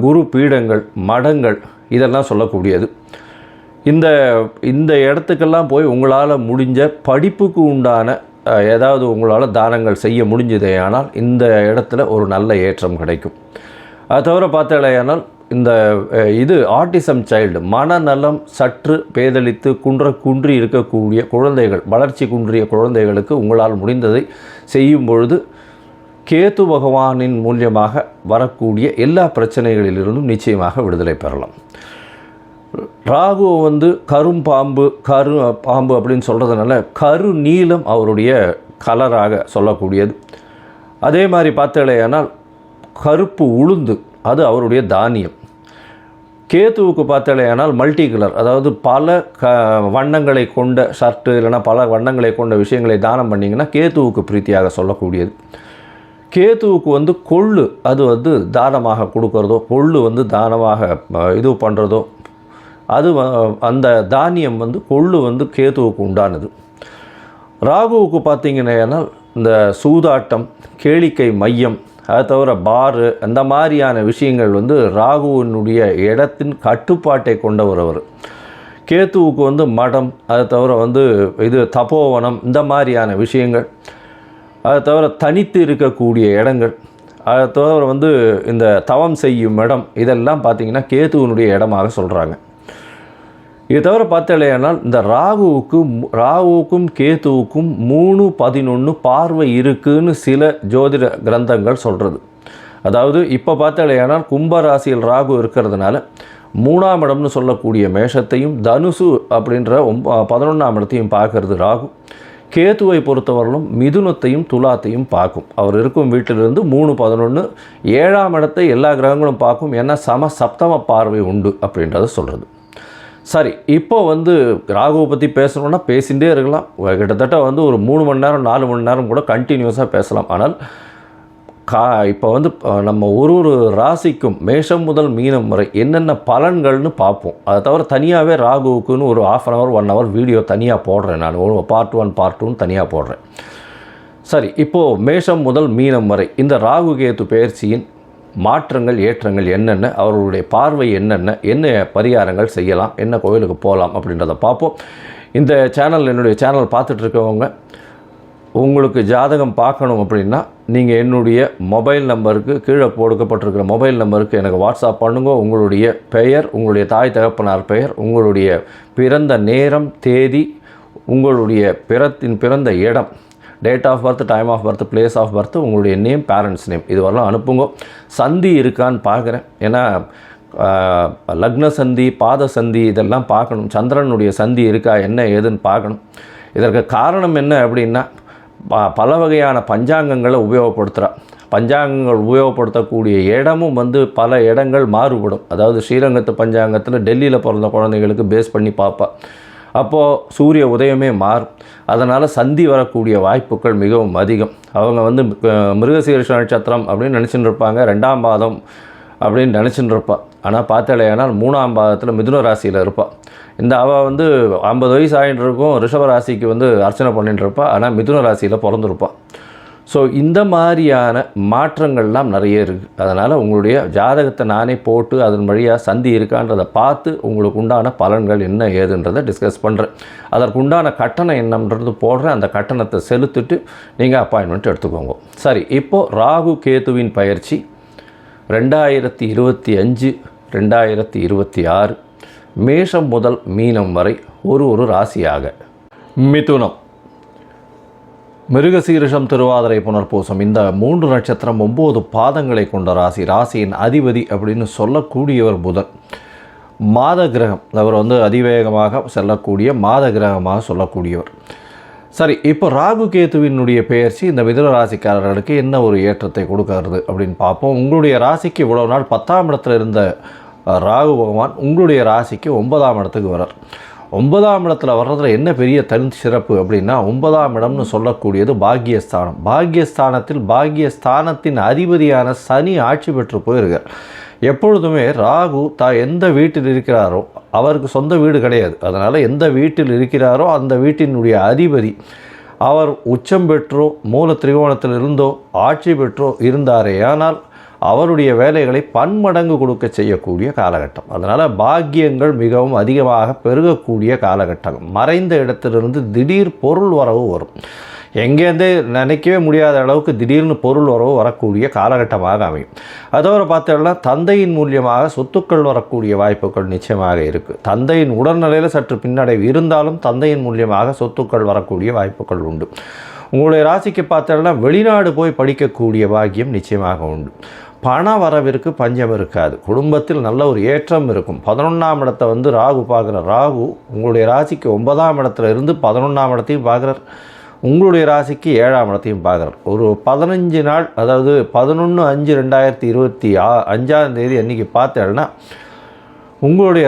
குரு பீடங்கள், மடங்கள் இதெல்லாம் சொல்லக்கூடியது. இந்த இடத்துக்கெல்லாம் போய் உங்களால் முடிஞ்ச படிப்புக்கு உண்டான ஏதாவது உங்களால் தானங்கள் செய்ய முடிஞ்சதே ஆனால் இந்த இடத்துல ஒரு நல்ல ஏற்றம் கிடைக்கும். அது தவிர பார்த்தேனால் இந்த இது ஆட்டிசம் சைல்டு, மனநலம் சற்று பேதலித்து குன்றி இருக்கக்கூடிய குழந்தைகள், வளர்ச்சி குன்றிய குழந்தைகளுக்கு உங்களால் முடிந்ததை செய்யும் பொழுது கேது பகவானின் மூலியமாக வரக்கூடிய எல்லா பிரச்சனைகளிலிருந்தும் நிச்சயமாக விடுதலை பெறலாம். ராகு வந்து பாம்பு அப்படின்னு சொல்கிறதுனால கரு நீலம் அவருடைய கலராக சொல்லக்கூடியது. அதே மாதிரி பார்த்தேனால் கருப்பு உளுந்து அது அவருடைய தானியம். கேத்துவுக்கு பார்த்தேனால் மல்டி கலர், அதாவது பல வண்ணங்களை கொண்ட ஷர்ட்டு இல்லைனா பல வண்ணங்களை கொண்ட விஷயங்களை தானம் பண்ணிங்கன்னா கேத்துவுக்கு பிரீத்தியாக சொல்லக்கூடியது. கேத்துவுக்கு வந்து கொள்ளு அது வந்து தானமாக கொடுக்கறதோ, கொள்ளு வந்து தானமாக இது பண்ணுறதோ, அது அந்த தானியம் வந்து கொள்ளு வந்து கேத்துவுக்கு உண்டானது. ராகுவுக்கு பார்த்திங்கன்னா இந்த சூதாட்டம், கேளிக்கை மையம், அதை தவிர பாரு அந்த மாதிரியான விஷயங்கள் வந்து ராகுவினுடைய இடத்தின் கட்டுப்பாட்டை கொண்டவர் அவர். கேத்துவுக்கு வந்து மடம், அதை தவிர வந்து இது தபோவனம் இந்த மாதிரியான விஷயங்கள், அதை தவிர தனித்து இருக்கக்கூடிய இடங்கள், அதை தவிர வந்து இந்த தவம் செய்யும் இடம், இதெல்லாம் பார்த்திங்கன்னா கேத்துவனுடைய இடமாக சொல்கிறாங்க. இது தவிர பார்த்தாலேயானால் இந்த ராகுவுக்கும் கேதுவுக்கும் 3-11 பார்வை இருக்குன்னு சில ஜோதிட கிரந்தங்கள் சொல்கிறது. அதாவது இப்போ பார்த்தாலேயானால் கும்பராசியில் ராகு இருக்கிறதுனால 3ஆம் இடம்னு சொல்லக்கூடிய மேஷத்தையும் தனுசு அப்படின்ற 11ஆம் இடத்தையும் பார்க்கறது ராகு. கேதுவை பொறுத்தவரையிலும் மிதுனத்தையும் துலாத்தையும் பார்க்கும். அவர் இருக்கும் வீட்டிலிருந்து 3-11 7ஆம் இடத்தை எல்லா கிரகங்களும் பார்க்கும். ஏன்னா சப்தம பார்வை உண்டு அப்படின்றத சொல்கிறது. சரி, இப்போ ராகுவை பற்றி பேசணுன்னா பேசிகிட்டே இருக்கலாம். கிட்டத்தட்ட ஒரு 3 மணி நேரம் 4 மணி நேரம் கூட கண்டினியூஸாக பேசலாம். ஆனால் இப்போ நம்ம ஒரு ராசிக்கும் மேஷம் முதல் மீனம் வரை என்னென்ன பலன்கள்னு பார்ப்போம். அதை தவிர தனியாகவே ராகுவுக்குன்னு ஒரு 1/2 hour 1 hour வீடியோ தனியாக போடுறேன். நான் பார்ட் 1 பார்ட் 2 தனியாக போடுறேன். சரி, இப்போது மேஷம் முதல் மீனம் வரை இந்த ராகு கேது பெயர்ச்சியின் மாற்றங்கள் ஏற்றங்கள் என்னென்ன, அவர்களுடைய பார்வை என்ன பரிகாரங்கள் செய்யலாம், என்ன கோயிலுக்கு போகலாம் அப்படின்றத பார்ப்போம். இந்த என்னுடைய சேனல் பார்த்துட்ருக்கவங்க உங்களுக்கு ஜாதகம் பார்க்கணும் அப்படின்னா நீங்கள் என்னுடைய மொபைல் நம்பருக்கு கீழே கொடுக்கப்பட்டிருக்கிற மொபைல் நம்பருக்கு எனக்கு வாட்ஸ்அப் பண்ணுங்க. உங்களுடைய பெயர், உங்களுடைய தாய் தகப்பனார் பெயர், உங்களுடைய பிறந்த நேரம் தேதி, உங்களுடைய பிறந்த இடம், date of birth, time of birth, place of birth, உங்களுடைய நேம், பேரண்ட்ஸ் நேம், இது வரலாம் அனுப்புங்க. சந்தி இருக்கான்னு பார்க்குறேன். ஏன்னா லக்ன சந்தி, பாத சந்தி இதெல்லாம் பார்க்கணும். சந்திரனுடைய சந்தி இருக்கா என்ன ஏதுன்னு பார்க்கணும். இதற்கு காரணம் என்ன அப்படின்னா பல வகையான பஞ்சாங்கங்களை உபயோகப்படுத்துகிறா. பஞ்சாங்கங்கள் உபயோகப்படுத்தக்கூடிய இடமும் பல இடங்கள் மாறுபடும். அதாவது ஸ்ரீரங்கத்து பஞ்சாங்கத்தில் டெல்லியில் பிறந்த குழந்தைகளுக்கு பேஸ் பண்ணி பார்ப்பா. அப்போது சூரிய உதயமே மாறும். அதனால் சந்தி வரக்கூடிய வாய்ப்புகள் மிகவும் அதிகம். அவங்க மிருகசீரிஷ நட்சத்திரம் அப்படின்னு நினச்சிட்டு இருப்பாங்க, 2ஆம் பாதம் அப்படின்னு நினச்சிட்டு இருப்பாள். ஆனால் பார்த்தாலேயானால் 3ஆம் பாதத்தில் மிதுன ராசியில் இருப்பாள். அவள் 50 வயசு ஆகிட்டு இருக்கும், ரிஷப ராசிக்கு அர்ச்சனை பண்ணிட்டு இருப்பாள். ஆனால் மிதுன ராசியில் பிறந்திருப்பாள். ஸோ இந்த மாதிரியான மாற்றங்கள்லாம் நிறைய இருக்குது. அதனால் உங்களுடைய ஜாதகத்தை நானே போட்டு அதன் வழியாக சந்தி இருக்கான்றதை பார்த்து உங்களுக்கு உண்டான பலன்கள் என்ன ஏதுன்றதை டிஸ்கஸ் பண்ணுறேன். அதற்குண்டான கட்டணம் என்னன்றது போடுறேன். அந்த கட்டணத்தை செலுத்திட்டு நீங்கள் அப்பாயின்மெண்ட் எடுத்துக்கோங்க. சரி, இப்போது ராகு கேதுவின் பயிற்சி 2025 2026 மேஷம் முதல் மீனம் வரை ஒரு ராசியாக. மிதுனம், மிருகசீரிஷம், திருவாதிரை, புனர்பூசம் இந்த 3 நட்சத்திரம் 9 பாதங்களை கொண்ட ராசி. ராசியின் அதிபதி அப்படின்னு சொல்லக்கூடியவர் புதன். மாத கிரகம், அவர் அதிவேகமாக செல்லக்கூடிய மாத கிரகமாக சொல்லக்கூடியவர். சரி, இப்போ ராகு கேதுவினுடைய பெயர்ச்சி இந்த மிதுன ராசிக்காரர்களுக்கு என்ன ஒரு ஏற்றத்தை கொடுக்கறது அப்படின்னு பார்ப்போம். உங்களுடைய ராசிக்கு இவ்வளவு நாள் 10ஆம் இடத்துல இருந்த ராகு பகவான் உங்களுடைய ராசிக்கு 9ஆம் இடத்துக்கு வரார். 9ஆம் இடத்துல வர்றதுல என்ன பெரிய தனி சிறப்பு அப்படின்னா 9ஆம் இடம்னு சொல்லக்கூடியது பாக்கியஸ்தானம். பாக்கியஸ்தானத்தின் அதிபதியான சனி ஆட்சி பெற்று போயிருக்கார். எப்பொழுதுமே ராகு எந்த வீட்டில் இருக்கிறாரோ அவருக்கு சொந்த வீடு கிடையாது. அதனால் எந்த வீட்டில் இருக்கிறாரோ அந்த வீட்டினுடைய அதிபதி அவர் உச்சம் பெற்றோ மூல திரிகோணத்தில் இருந்தோ ஆட்சி பெற்றோ இருந்தாரே ஆனால் அவருடைய வேலைகளை பன்மடங்கு கொடுக்க செய்யக்கூடிய காலகட்டம். அதனால் பாக்கியங்கள் மிகவும் அதிகமாக பெருகக்கூடிய காலகட்டம். மறைந்த இடத்திலிருந்து திடீர் பொருள் வரவு வரும். எங்கேருந்தே நினைக்கவே முடியாத அளவுக்கு திடீர்னு பொருள் வரவு வரக்கூடிய காலகட்டமாக அமையும். அதோடு பார்த்தோம்னா தந்தையின் மூலியமாக சொத்துக்கள் வரக்கூடிய வாய்ப்புகள் நிச்சயமாக இருக்குது. தந்தையின் உடல்நிலையில் சற்று பின்னடைவு இருந்தாலும் தந்தையின் மூலியமாக சொத்துக்கள் வரக்கூடிய வாய்ப்புகள் உண்டு. உங்களுடைய ராசிக்கு பார்த்தோம்னா வெளிநாடு போய் படிக்கக்கூடிய பாக்கியம் நிச்சயமாக உண்டு. பண வரவிற்கு பஞ்சம் இருக்காது. குடும்பத்தில் நல்ல ஒரு ஏற்றம் இருக்கும். 11ஆம் இடத்தை ராகு பார்க்குற ராகு உங்களுடைய ராசிக்கு 9ஆம் இடத்துல இருந்து 11ஆம் இடத்தையும் பார்க்குறார். உங்களுடைய ராசிக்கு 7ஆம் இடத்தையும் பார்க்குறார். ஒரு 15 நாள், அதாவது 11/5/2025 அன்றைக்கி பார்த்தேன்னா உங்களுடைய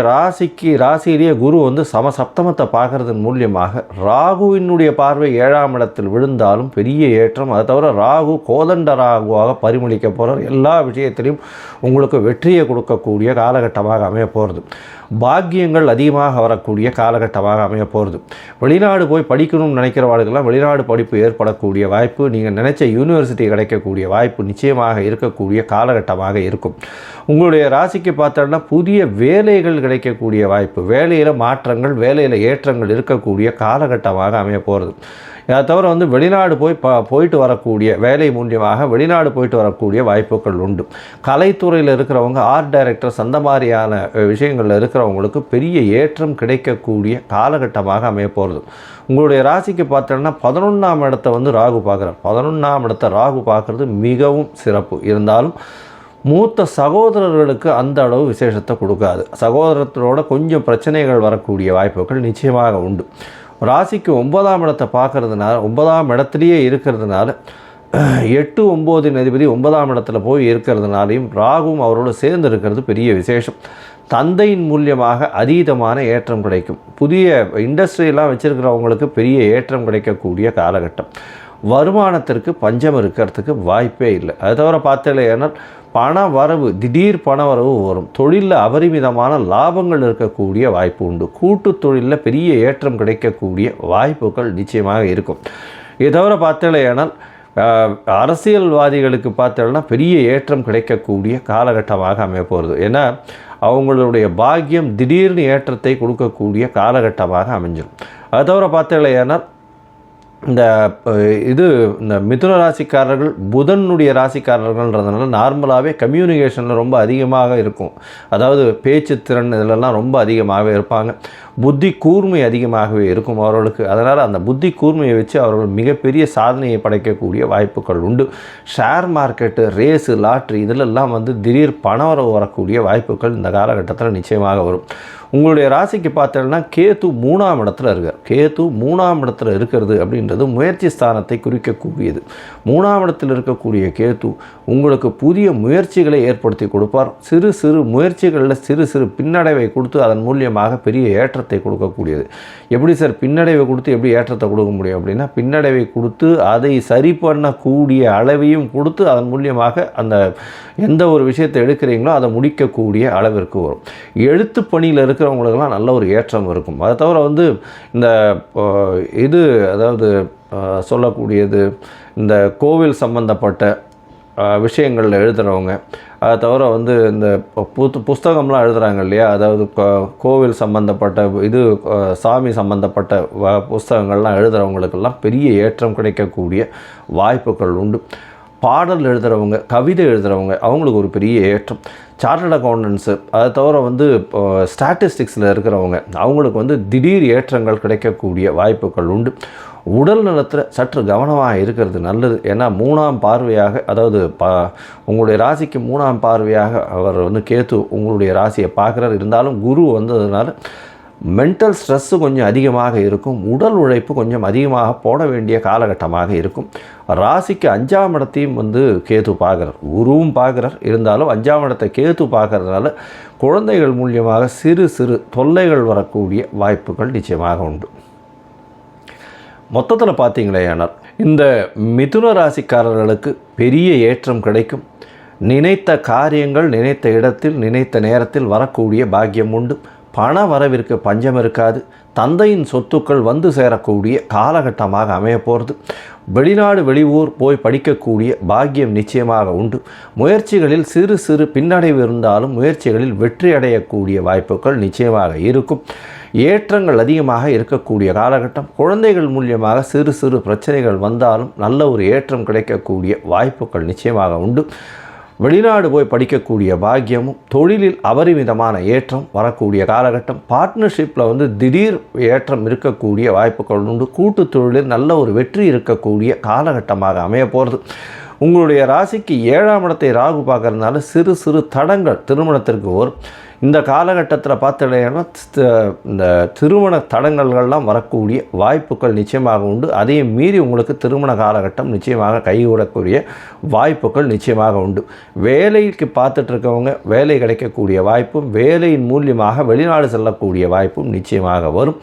ராசியிலேயே குரு சமசப்தமத்தை பார்க்கறதன் மூலியமாக ராகுவினுடைய பார்வை 7ஆம் இடத்தில் விழுந்தாலும் பெரிய ஏற்றம். அதை தவிர ராகு கோதண்ட ராகுவாக பரிமளிக்க போகிறார். எல்லா விஷயத்திலையும் உங்களுக்கு வெற்றியை கொடுக்கக்கூடிய காலகட்டமாக அமைய போகிறது. பாக்கியங்கள் அதிகமாக வரக்கூடிய காலகட்டமாக அமைய போகிறது. வெளிநாடு போய் படிக்கணும்னு நினைக்கிறவாளுக்கெல்லாம் வெளிநாடு படிப்பு ஏற்படக்கூடிய வாய்ப்பு, நீங்கள் நினைச்ச யூனிவர்சிட்டி கிடைக்கக்கூடிய வாய்ப்பு நிச்சயமாக இருக்கக்கூடிய காலகட்டமாக இருக்கும். உங்களுடைய ராசிக்கு பார்த்தோன்னா புதிய வேலைகள் கிடைக்கக்கூடிய வாய்ப்பு, வேலையில் மாற்றங்கள், வேலையில் ஏற்றங்கள் இருக்கக்கூடிய காலகட்டமாக அமைய போகிறது. அதை தவிர வந்து வெளிநாடு போயிட்டு வரக்கூடிய வேலை மூலியமாக வெளிநாடு போயிட்டு வரக்கூடிய வாய்ப்புகள் உண்டு. கலைத்துறையில் இருக்கிறவங்க, ஆர்ட் டைரக்டர்ஸ், அந்த மாதிரியான விஷயங்களில் இருக்கிறவங்களுக்கு பெரிய ஏற்றம் கிடைக்கக்கூடிய காலகட்டமாக அமைய போகிறது. உங்களுடைய ராசிக்கு பார்த்தோன்னா 11ஆம் இடத்தை வந்து ராகு பார்க்குறார். 11ஆம் இடத்தை ராகு பார்க்குறது மிகவும் சிறப்பு. இருந்தாலும் மூத்த சகோதரர்களுக்கு அந்த அளவு விசேஷத்தை கொடுக்காது. சகோதரத்தோட கொஞ்சம் பிரச்சனைகள் வரக்கூடிய வாய்ப்புகள் நிச்சயமாக உண்டு. ராசிக்கு 9ஆம் இடத்தை பார்க்கறதுனால, 9ஆம் இடத்துலையே இருக்கிறதுனால, 8, 9 அதிபதி 9ஆம் இடத்துல போய் இருக்கிறதுனாலையும் ராகுவும் அவரோடு சேர்ந்து இருக்கிறது பெரிய விசேஷம். தந்தையின் மூலியமாக அதீதமான ஏற்றம் கிடைக்கும். புதிய இண்டஸ்ட்ரியெல்லாம் வச்சுருக்கிறவங்களுக்கு பெரிய ஏற்றம் கிடைக்கக்கூடிய காலகட்டம். வருமானத்திற்கு பஞ்சம் இருக்கிறதுக்கு வாய்ப்பே இல்லை. அது தவிர பார்த்தீங்கன்னா பண வரவு, திடீர் பண வரவு வரும். தொழிலில் அபரிமிதமான லாபங்கள் இருக்கக்கூடிய வாய்ப்பு உண்டு. கூட்டு தொழிலில் பெரிய ஏற்றம் கிடைக்கக்கூடிய வாய்ப்புகள் நிச்சயமாக இருக்கும். இதை தவிர பார்த்தீங்கன்னா அரசியல்வாதிகளுக்கு பார்த்தோன்னா பெரிய ஏற்றம் கிடைக்கக்கூடிய காலகட்டமாக அமைய போகிறது. ஏன்னா அவங்களுடைய பாக்கியம் திடீர்னு ஏற்றத்தை கொடுக்கக்கூடிய காலகட்டமாக அமைஞ்சிடும். அது தவிர பார்த்தீங்கன்னா இந்த மிதுன ராசிக்காரர்கள் புதனுடைய ராசிக்காரர்கள்ன்றதுனால நார்மலாகவே கம்யூனிகேஷனில் ரொம்ப அதிகமாக இருக்கும். அதாவது பேச்சு திறன் இதிலெல்லாம் ரொம்ப அதிகமாகவே இருப்பாங்க. புத்தி கூர்மை அதிகமாகவே இருக்கும் அவர்களுக்கு. அதனால் அந்த புத்தி கூர்மையை வச்சு அவர்கள் மிகப்பெரிய சாதனையை படைக்கக்கூடிய வாய்ப்புகள் உண்டு. ஷேர் மார்க்கெட்டு, ரேஸு, லாட்ரி இதிலெல்லாம் வந்து திடீர் பணவரவு வரக்கூடிய வாய்ப்புகள் இந்த காலகட்டத்தில் நிச்சயமாக வரும். உங்களுடைய ராசிக்கு பார்த்தோன்னா கேது 3ஆம் இடத்துல இருக்கார். கேது 3ஆம் இடத்துல இருக்கிறது அப்படின்றது முயற்சி ஸ்தானத்தை குறிக்கக்கூடியது. 3ஆம் இடத்தில் இருக்கக்கூடிய கேது உங்களுக்கு புதிய முயற்சிகளை ஏற்படுத்தி கொடுப்பார். சிறு சிறு முயற்சிகளில் சிறு சிறு பின்னடைவை கொடுத்து அதன் மூலியமாக பெரிய ஏற்றத்தை கொடுக்கக்கூடியது. எப்படி சார் பின்னடைவை கொடுத்து எப்படி ஏற்றத்தை கொடுக்க முடியும் அப்படின்னா, பின்னடைவை கொடுத்து அதை சரி பண்ணக்கூடிய அளவையும் கொடுத்து அதன் மூலியமாக அந்த எந்த ஒரு விஷயத்தை எடுக்கிறீங்களோ அதை முடிக்கக்கூடிய அளவிற்கு வரும். எழுத்து பணியில் இருக்கிறவங்களுக்கெல்லாம் நல்ல ஒரு ஏற்றம் இருக்கும். அதை தவிர வந்து இந்த அதாவது சொல்லக்கூடியது இந்த கோவில் சம்பந்தப்பட்ட விஷயங்களில் எழுதுகிறவங்க, அதை தவிர வந்து இந்த புஸ்தகம்லாம் எழுதுகிறாங்க இல்லையா, அதாவது கோவில் சம்பந்தப்பட்ட சாமி சம்பந்தப்பட்ட புஸ்தகங்கள்லாம் எழுதுகிறவங்களுக்கெல்லாம் பெரிய ஏற்றம் கிடைக்கக்கூடிய வாய்ப்புகள் உண்டு. பாடல் எழுதுகிறவங்க, கவிதை எழுதுகிறவங்க அவங்களுக்கு ஒரு பெரிய ஏற்றம். சார்ட்டர்ட் அக்கௌண்டன்ஸு, அதை தவிர வந்து ஸ்டாட்டிஸ்டிக்ஸில் இருக்கிறவங்க அவங்களுக்கு வந்து திடீர் ஏற்றங்கள் கிடைக்கக்கூடிய வாய்ப்புகள் உண்டு. உடல் நலத்தில் சற்று கவனமாக இருக்கிறது நல்லது. ஏன்னா 3ஆம் பார்வையாக, அதாவது உங்களுடைய ராசிக்கு 3ஆம் பார்வையாக அவர் வந்து கேது உங்களுடைய ராசியை பார்க்குறார். இருந்தாலும் குரு வந்ததுனால மென்டல் ஸ்ட்ரெஸ்ஸு கொஞ்சம் அதிகமாக இருக்கும். உடல் உழைப்பு கொஞ்சம் அதிகமாக போட வேண்டிய காலகட்டமாக இருக்கும். ராசிக்கு 5ஆம் இடத்தையும் வந்து கேது பார்க்குறார், குருவும் பார்க்குறார். இருந்தாலும் 5ஆம் இடத்தை கேது பார்க்கறதுனால குழந்தைகள் மூலியமாக சிறு சிறு தொல்லைகள் வரக்கூடிய வாய்ப்புகள் நிச்சயமாக உண்டு. மொத்தத்தில் பார்த்தீங்களேயானால் இந்த மிதுன ராசிக்காரர்களுக்கு பெரிய ஏற்றம் கிடைக்கும். நினைத்த காரியங்கள் நினைத்த இடத்தில் நினைத்த நேரத்தில் வரக்கூடிய பாக்கியம் உண்டு. பண வரவிற்கு பஞ்சம் இருக்காது. தந்தையின் சொத்துக்கள் வந்து சேரக்கூடிய காலகட்டமாக அமைய போகிறது. வெளிநாடு வெளியூர் போய் படிக்கக்கூடிய பாக்கியம் நிச்சயமாக உண்டு. முயற்சிகளில் சிறு சிறு பின்னடைவு இருந்தாலும் முயற்சிகளில் வெற்றி அடையக்கூடிய வாய்ப்புகள் நிச்சயமாக இருக்கும். ஏற்றங்கள் அதிகமாக இருக்கக்கூடிய காலகட்டம். குழந்தைகள் மூலியமாக சிறு சிறு பிரச்சனைகள் வந்தாலும் நல்ல ஒரு ஏற்றம் கிடைக்கக்கூடிய வாய்ப்புகள் நிச்சயமாக உண்டு. வெளிநாடு போய் படிக்கக்கூடிய பாக்கியமும், தொழிலில் அபரிமிதமான ஏற்றம் வரக்கூடிய காலகட்டம். பார்ட்னர்ஷிப்பில் வந்து திடீர் ஏற்றம் இருக்கக்கூடிய வாய்ப்புகள் உண்டு. கூட்டு தொழிலில் நல்ல ஒரு வெற்றி இருக்கக்கூடிய காலகட்டமாக அமைய போகிறது. உங்களுடைய ராசிக்கு 7ஆம் இடத்தை ராகு பார்க்கறதுனால சிறு சிறு தடங்கள் திருமணத்திற்கு வரும். இந்த காலகட்டத்தில் பார்த்தீங்கன்னா இந்த திருமண தடங்கள்லாம் வரக்கூடிய வாய்ப்புகள் நிச்சயமாக உண்டு. அதையும் மீறி உங்களுக்கு திருமண காலகட்டம் நிச்சயமாக கைகூடக்கூடிய வாய்ப்புகள் நிச்சயமாக உண்டு. வேலைக்கு பார்த்துட்டு இருக்கவங்க வேலை கிடைக்கக்கூடிய வாய்ப்பும், வேலையின் மூலியமாக வெளிநாடு செல்லக்கூடிய வாய்ப்பும் நிச்சயமாக வரும்.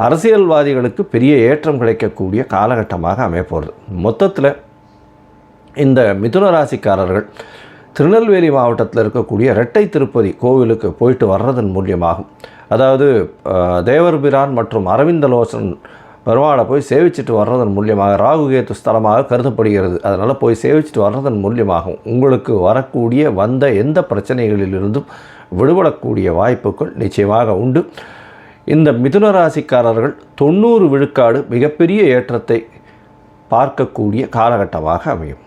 அரசியல்வாதிகளுக்கு பெரிய ஏற்றம் கிடைக்கக்கூடிய காலகட்டமாக அமையப்போகிறது. மொத்தத்தில் இந்த மிதுன ராசிக்காரர்கள் திருநெல்வேலி மாவட்டத்தில் இருக்கக்கூடிய இரட்டை திருப்பதி கோவிலுக்கு போயிட்டு வர்றதன் மூலியமாகும். அதாவது தேவர்பிரான் மற்றும் அரவிந்தலோசன் பெருமாளை போய் சேவிச்சுட்டு வர்றதன் மூலியமாக, ராகு கேத்து ஸ்தலமாக கருதப்படுகிறது, அதனால் போய் சேவிச்சுட்டு வர்றதன் மூலியமாக உங்களுக்கு வரக்கூடிய வந்த எந்த பிரச்சனைகளிலிருந்தும் விடுபடக்கூடிய வாய்ப்புகள் நிச்சயமாக உண்டு. இந்த மிதுன ராசிக்காரர்கள் 90 விழுக்காடு மிகப்பெரிய ஏற்றத்தை பார்க்கக்கூடிய காலகட்டமாக அமையும்.